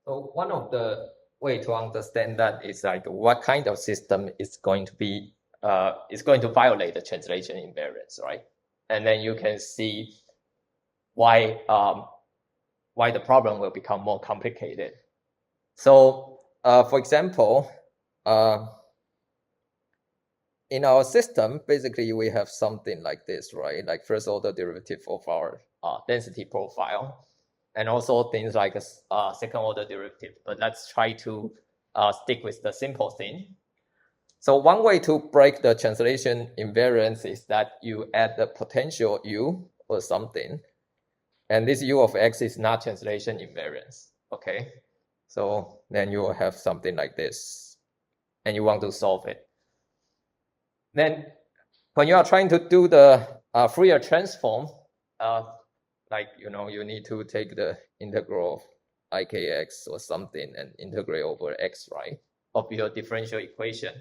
So one of the way to understand that is like what kind of system is going to be is going to violate the translation invariance, right? And then you can see why the problem will become more complicated. So, for example, in our system, basically we have something like this, right? Like first order derivative of our density profile, and also things like a second order derivative. But let's try to stick with the simple thing. So one way to break the translation invariance is that you add the potential u or something, and this u of x is not translation invariance, okay? So then you will have something like this, and you want to solve it. Then when you are trying to do the Fourier transform, like, you need to take the integral of ikx or something and integrate over x, right, of your differential equation.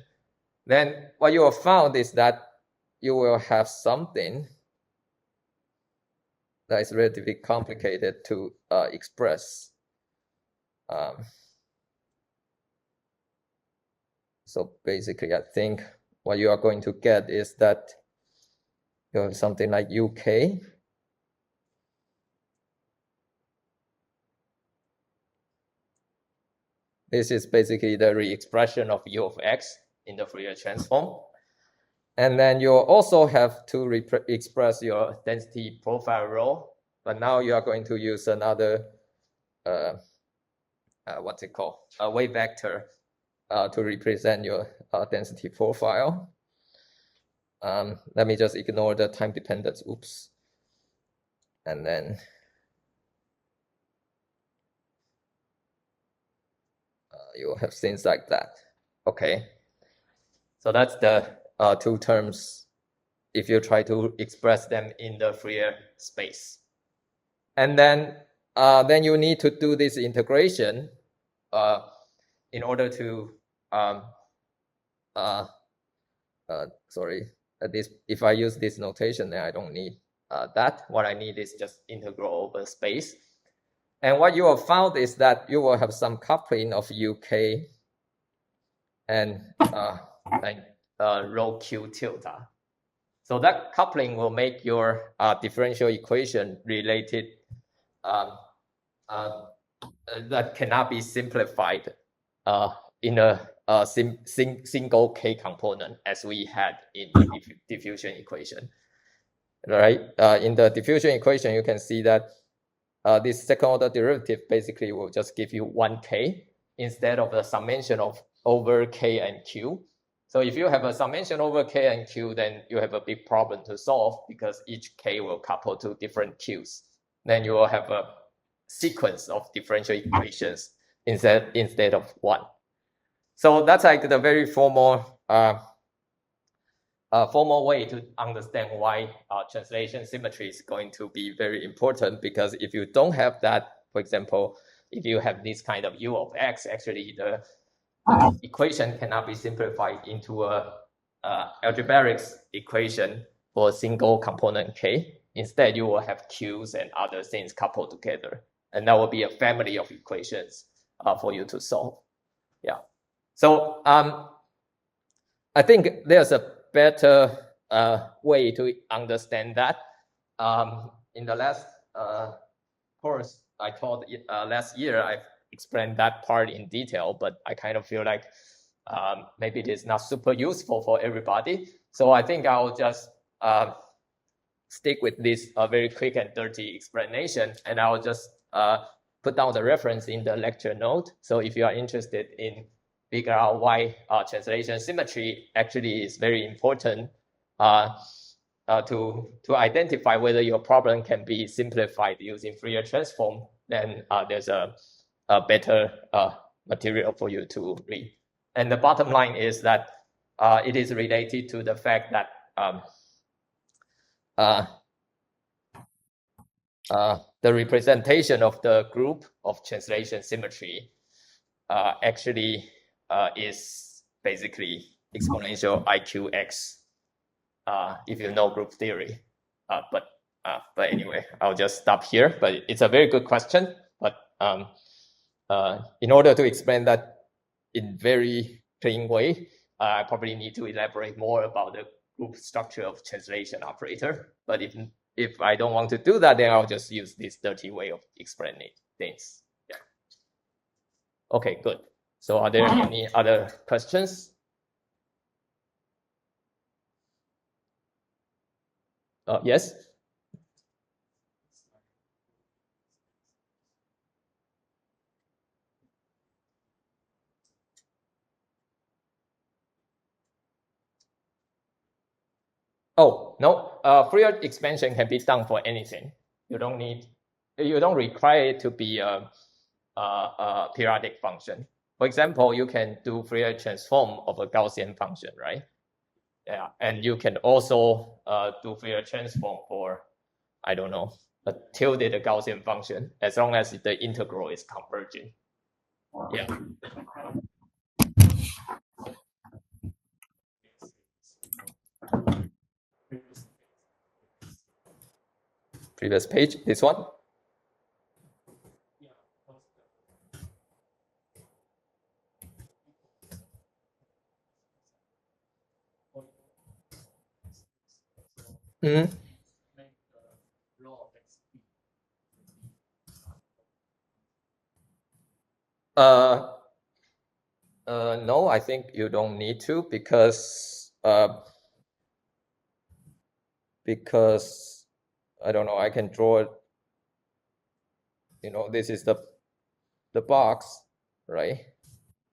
Then what you have found is that you will have something that is relatively complicated to express. So basically, I think what you are going to get is that you have something like uk. This is basically the re-expression of u of x in the Fourier transform. And then you also have to express your density profile rho, but now you are going to use another, what's it called, a wave vector to represent your density profile. Let me just ignore the time dependence, oops. And then you have things like that, okay? So that's the two terms if you try to express them in the Fourier space. And then you need to do this integration in order to, sorry, if I use this notation, then I don't need that. What I need is just integral over space. And what you have found is that you will have some coupling of uk and rho q tilde. So that coupling will make your differential equation related that cannot be simplified in a single k component as we had in the diffusion equation, right? In the diffusion equation, you can see that this second order derivative basically will just give you 1k instead of the summation of over k and q. So if you have a summation over k and q, then you have a big problem to solve because each k will couple to different q's. Then you will have a sequence of differential equations instead of one. So that's like the very formal way to understand why translation symmetry is going to be very important, because if you don't have that, for example, if you have this kind of u of x, actually the equation cannot be simplified into a algebraic equation for a single component k. Instead, you will have q's and other things coupled together, and that will be a family of equations for you to solve. Yeah. So I think there's a better way to understand that. In the last course I taught last year, I've explained that part in detail, but I kind of feel like maybe it is not super useful for everybody. So I think I'll just stick with this very quick and dirty explanation, and I'll just put down the reference in the lecture note. So if you are interested in figure out why translation symmetry actually is very important to identify whether your problem can be simplified using Fourier transform, then there's a better material for you to read. And the bottom line is that it is related to the fact that the representation of the group of translation symmetry actually is basically exponential IQX if you know group theory. But anyway, I'll just stop here. But it's a very good question. But in order to explain that in very clean way, I probably need to elaborate more about the group structure of translation operator. But if I don't want to do that, then I'll just use this dirty way of explaining things. Yeah. Okay, good. So are there any other questions? Yes? Oh, no, Fourier expansion can be done for anything. You don't require it to be a periodic function. For example, you can do Fourier transform of a Gaussian function, right? Yeah, and you can also do Fourier transform for, I don't know, a tilted Gaussian function, as long as the integral is converging. Yeah. Previous page, this one. Mm-hmm. No, I think you don't need to because I don't know, I can draw it. You know, this is the box, right?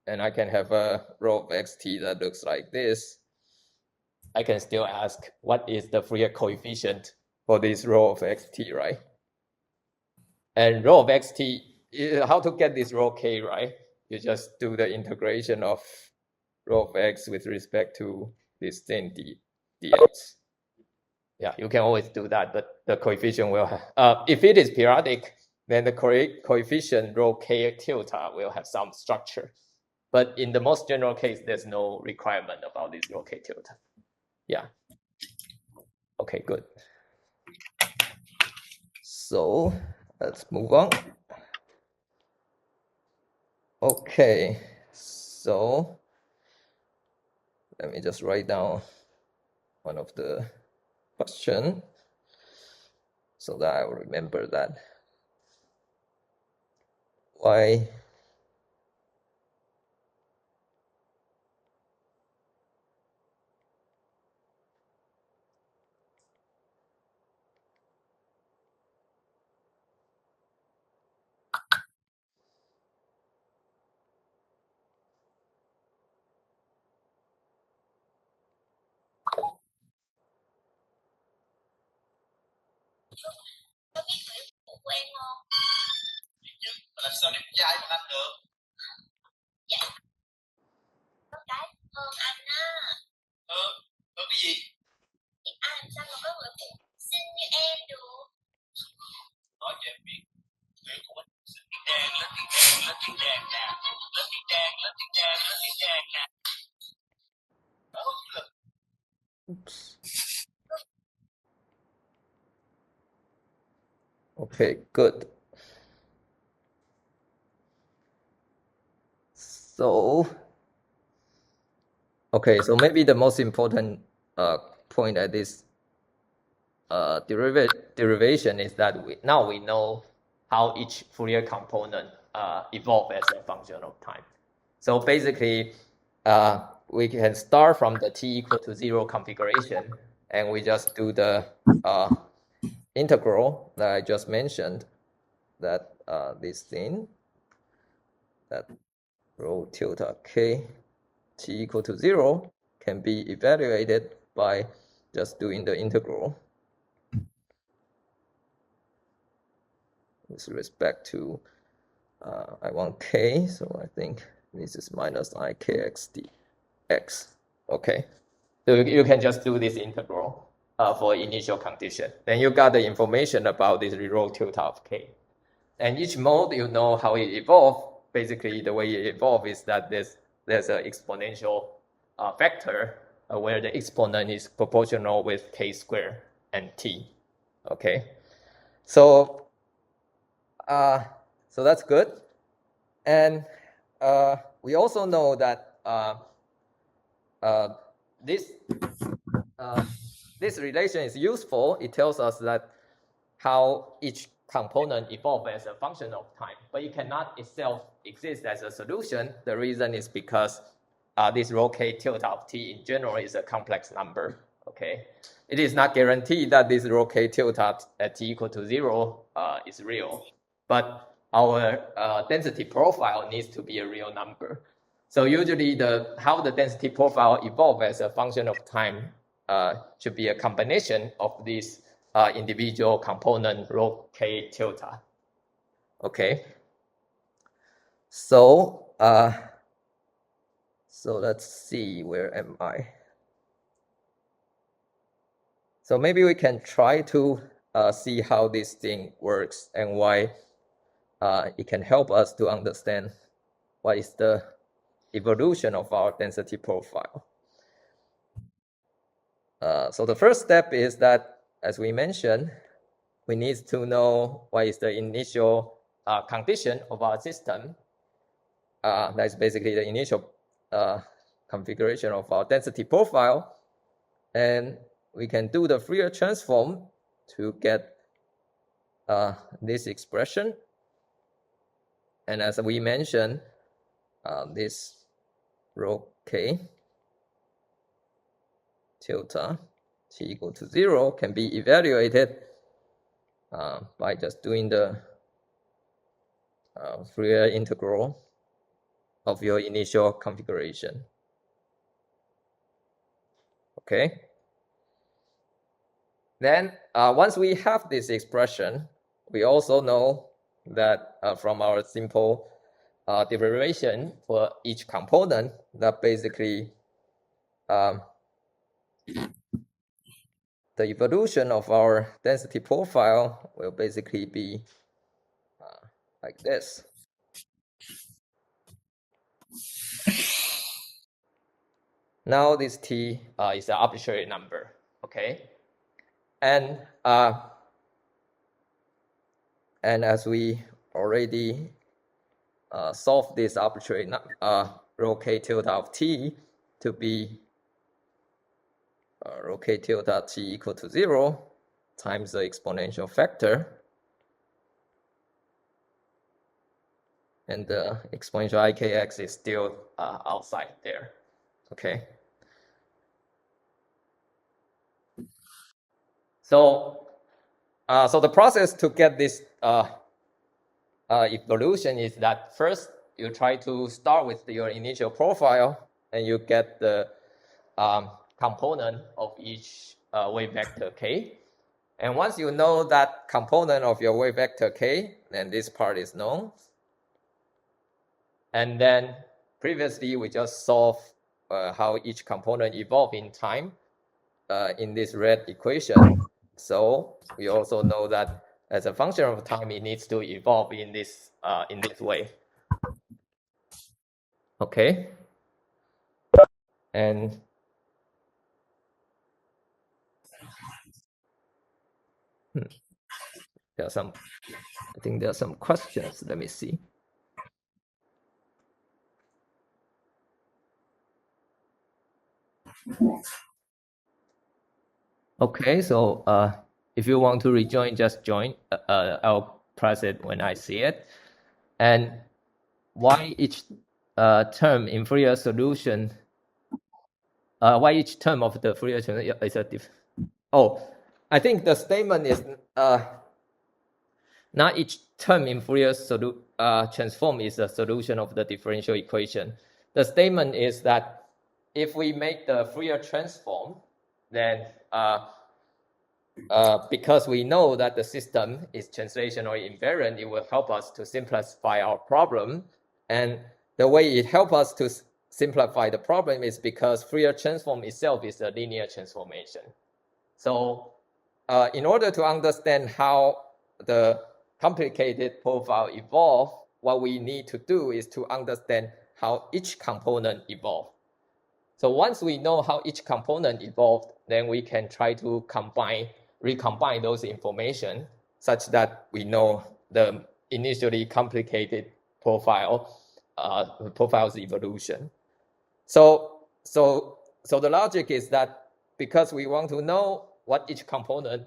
And I can have a row of xt that looks like this. I can still ask, what is the Fourier coefficient for this row of xt, right? And row of xt, how to get this row k, right? You just do the integration of row of x with respect to this thing dx. Yeah, you can always do that, but the coefficient will have, if it is periodic, then the coefficient rho k tilde will have some structure. But in the most general case, there's no requirement about this rho k tilde. Yeah. Okay, good. So let's move on. Okay, so let me just write down one of the question so that I will remember that. Why? Làm sao đẹp trai mà anh được? Dạ. Có cái ơn anh á. Ơn cái gì? Thì anh sao mà có người phụ xinh như em được? Nói cho em biết. Người của anh xinh tiếng Đan, lên tiếng Đan, lên tiếng Đan nè. Lên tiếng Đan, lên tiếng Đan, lên tiếng Đan nè. Đó là. Oops. Okay, good. So, okay, so maybe the most important point at this derivation is that now we know how each Fourier component evolve as a function of time. So basically, we can start from the t equal to 0 configuration, and we just do the integral that I just mentioned, that this thing, that rho tilde k t equal to 0 can be evaluated by just doing the integral with respect to I want k, so I think this is minus ikx dx. Okay, so you can just do this integral for initial condition. Then you got the information about this rho tilde of k. And each mode, you know how it evolved. Basically, the way it evolved is that there's an exponential vector where the exponent is proportional with k squared and t. Okay, so that's good. And we also know that this relation is useful. It tells us that how each component evolves as a function of time, but it cannot itself exist as a solution. The reason is because this rho k tilde of t in general is a complex number. Okay, it is not guaranteed that this rho k tilde at t equal to 0 is real, but our density profile needs to be a real number. So usually how the density profile evolves as a function of time should be a combination of these individual component rho k tilde. Okay. So let's see, where am I? So maybe we can try to see how this thing works and why it can help us to understand what is the evolution of our density profile. So the first step is that, as we mentioned, we need to know what is the initial condition of our system. That's basically the initial configuration of our density profile. And we can do the Fourier transform to get this expression. And as we mentioned, this rho k tilde t equal to 0 can be evaluated by just doing the Fourier integral of your initial configuration. Okay. Then once we have this expression, we also know that from our simple derivation for each component, that basically the evolution of our density profile will basically be like this. Now this t is an arbitrary number, okay? And as we already solved this arbitrary rho k tilde of t to be rho k tilde t equal to 0 times the exponential factor, and the exponential ikx is still outside there. Okay. So the process to get this evolution is that first you try to start with your initial profile, and you get the component of each wave vector k. And once you know that component of your wave vector k, then this part is known. And then previously we just solved how each component evolved in time in this red equation. So we also know that as a function of time, it needs to evolve in this way. Okay. And I think there are some questions. Let me see. Okay, so if you want to rejoin, just join. I'll press it when I see it. And why each term in Fourier solution? Why each term of the Fourier solution is a diff? Oh, I think the statement is not each term in Fourier transform is a solution of the differential equation. The statement is that if we make the Fourier transform, then because we know that the system is translational invariant, it will help us to simplify our problem. And the way it helps us to simplify the problem is because Fourier transform itself is a linear transformation. So in order to understand how the complicated profile evolve, what we need to do is to understand how each component evolved. So once we know how each component evolved, then we can try to recombine those information such that we know the initially complicated profile's evolution. So so the logic is that because we want to know what each component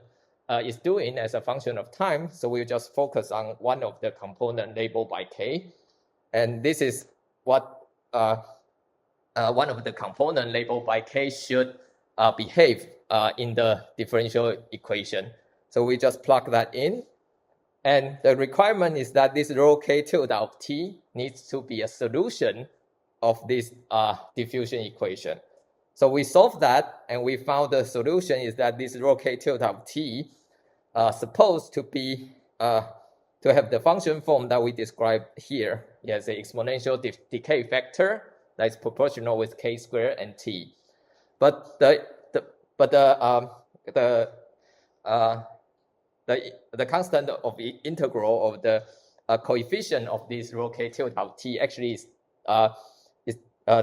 is doing as a function of time, so we just focus on one of the component labeled by k, and this is what one of the component labeled by k should behave in the differential equation. So we just plug that in, and the requirement is that this rho k tilde of t needs to be a solution of this diffusion equation. So we solved that, and we found the solution is that this rho k tilde of t supposed to be to have the function form that we described here. It has an exponential decay factor that is proportional with k squared and t. But the constant of the integral of the coefficient of this rho k tilde of t actually is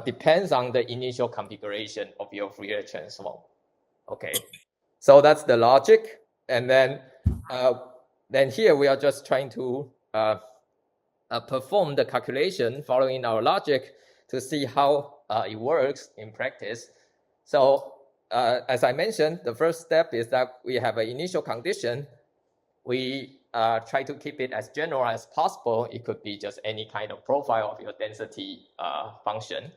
depends on the initial configuration of your Fourier transform. Okay, so that's the logic, and then here we are just trying to perform the calculation following our logic to see how it works in practice. So as I mentioned, the first step is that we have an initial condition. We try to keep it as general as possible. It could be just any kind of profile of your density function.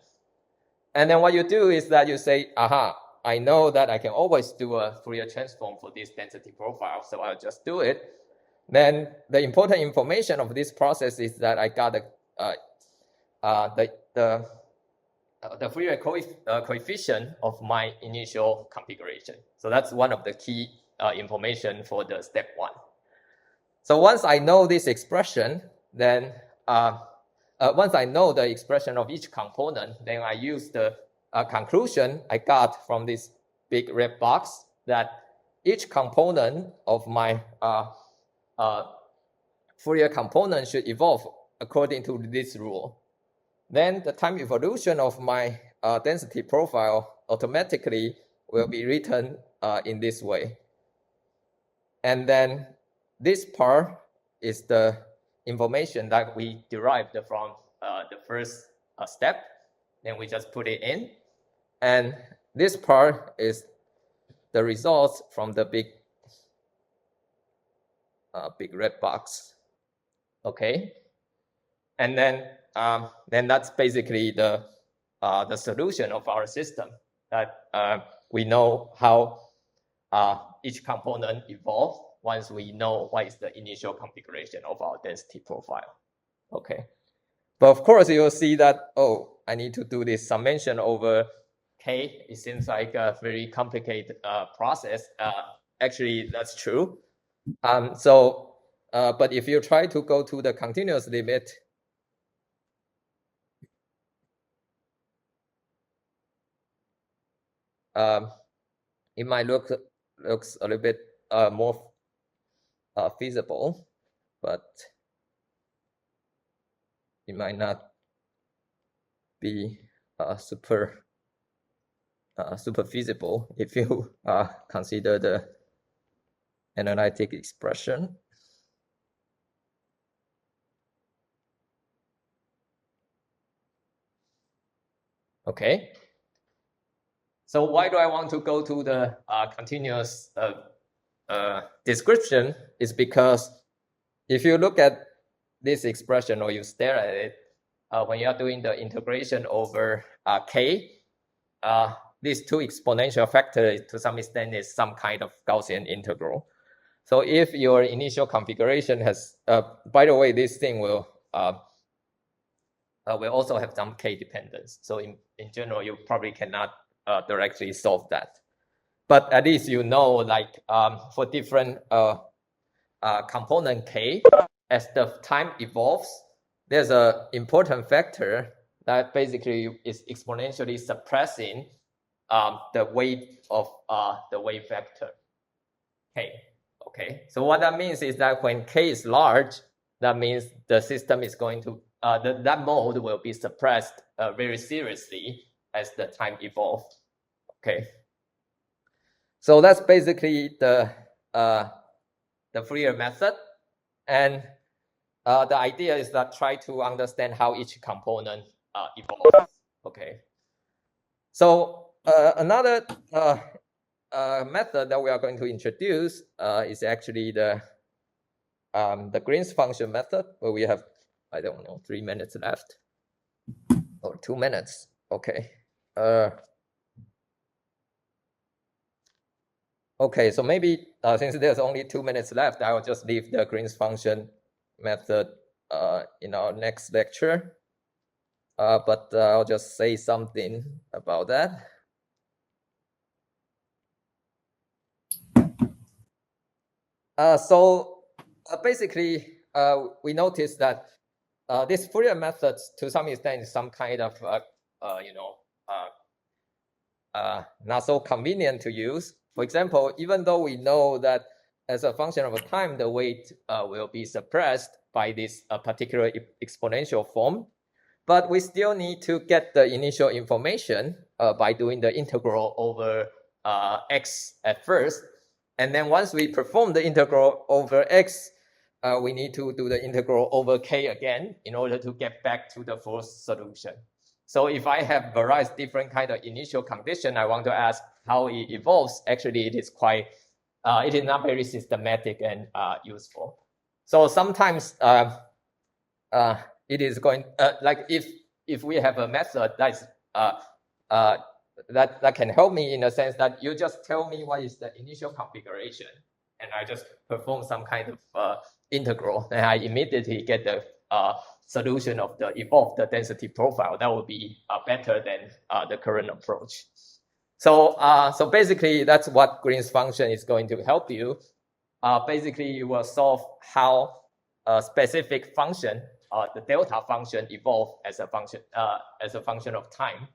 And then what you do is that you say, aha, I know that I can always do a Fourier transform for this density profile, so I'll just do it. Then the important information of this process is that I got the Fourier coefficient of my initial configuration. So that's one of the key information for the step one. So once I know this expression, then once I know the expression of each component, then I use the conclusion I got from this big red box that each component of my Fourier component should evolve according to this rule. Then the time evolution of my density profile automatically will be written in this way. And then this part is the information that we derived from the first step. Then we just put it in. And this part is the results from the big red box. Okay. And then that's basically the solution of our system, that we know how each component evolves once we know what is the initial configuration of our density profile. Okay. But of course, you'll see that, oh, I need to do this summation over k. It seems like a very complicated process. Actually, that's true. But if you try to go to the continuous limit, it might looks a little bit more feasible, but it might not be super feasible if you consider the analytic expression. Okay. So why do I want to go to the continuous description? Is because if you look at this expression or you stare at it, when you are doing the integration over k, these two exponential factors to some extent is some kind of Gaussian integral. So if your initial configuration has, by the way, this thing will also have some k dependence. So in general, you probably cannot directly solve that. But at least you know, like for different component k, as the time evolves, there's an important factor that basically is exponentially suppressing the weight of the wave vector k. Okay, so what that means is that when k is large, that means the system is going to that mode will be suppressed very seriously as the time evolves. Okay, so that's basically the Fourier method, and the idea is that try to understand how each component evolves. Okay, so another method that we are going to introduce is actually the Green's function method, where we have, I don't know, 3 minutes left or 2 minutes. Okay. Okay, so maybe since there's only 2 minutes left, I will just leave the Green's function method in our next lecture. But I'll just say something about that. So basically, we noticed that this Fourier method, to some extent, is some kind of not so convenient to use. For example, even though we know that as a function of time, the weight will be suppressed by this particular exponential form, but we still need to get the initial information by doing the integral over x at first. And then once we perform the integral over x, we need to do the integral over k again in order to get back to the first solution. So if I have various different kind of initial condition, I want to ask how it evolves. Actually, it is quite, it is not very systematic and useful. So sometimes it is going, like if we have a method that's, that can help me in the sense that you just tell me what is the initial configuration, and I just perform some kind of integral, and I immediately get the solution of the evolved density profile. That would be better than the current approach. So so basically, that's what Green's function is going to help you. Basically, you will solve how a specific function, the delta function, evolve as a function of time.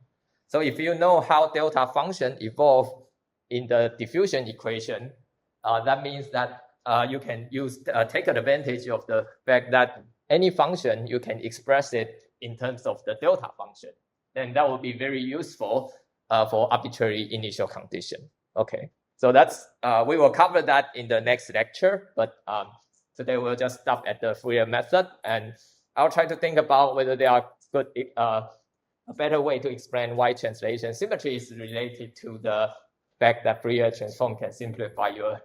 So if you know how delta function evolve in the diffusion equation, that means that you can take advantage of the fact that any function, you can express it in terms of the delta function. And that will be very useful for arbitrary initial condition. Okay, so that's, we will cover that in the next lecture, but today we'll just stop at the Fourier method, and I'll try to think about whether there are good, a better way to explain why translation symmetry is related to the fact that Fourier transform can simplify your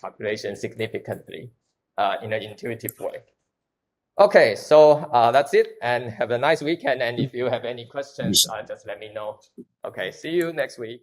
calculation significantly in an intuitive way. Okay, so that's it, and have a nice weekend. And if you have any questions, just let me know. Okay, see you next week.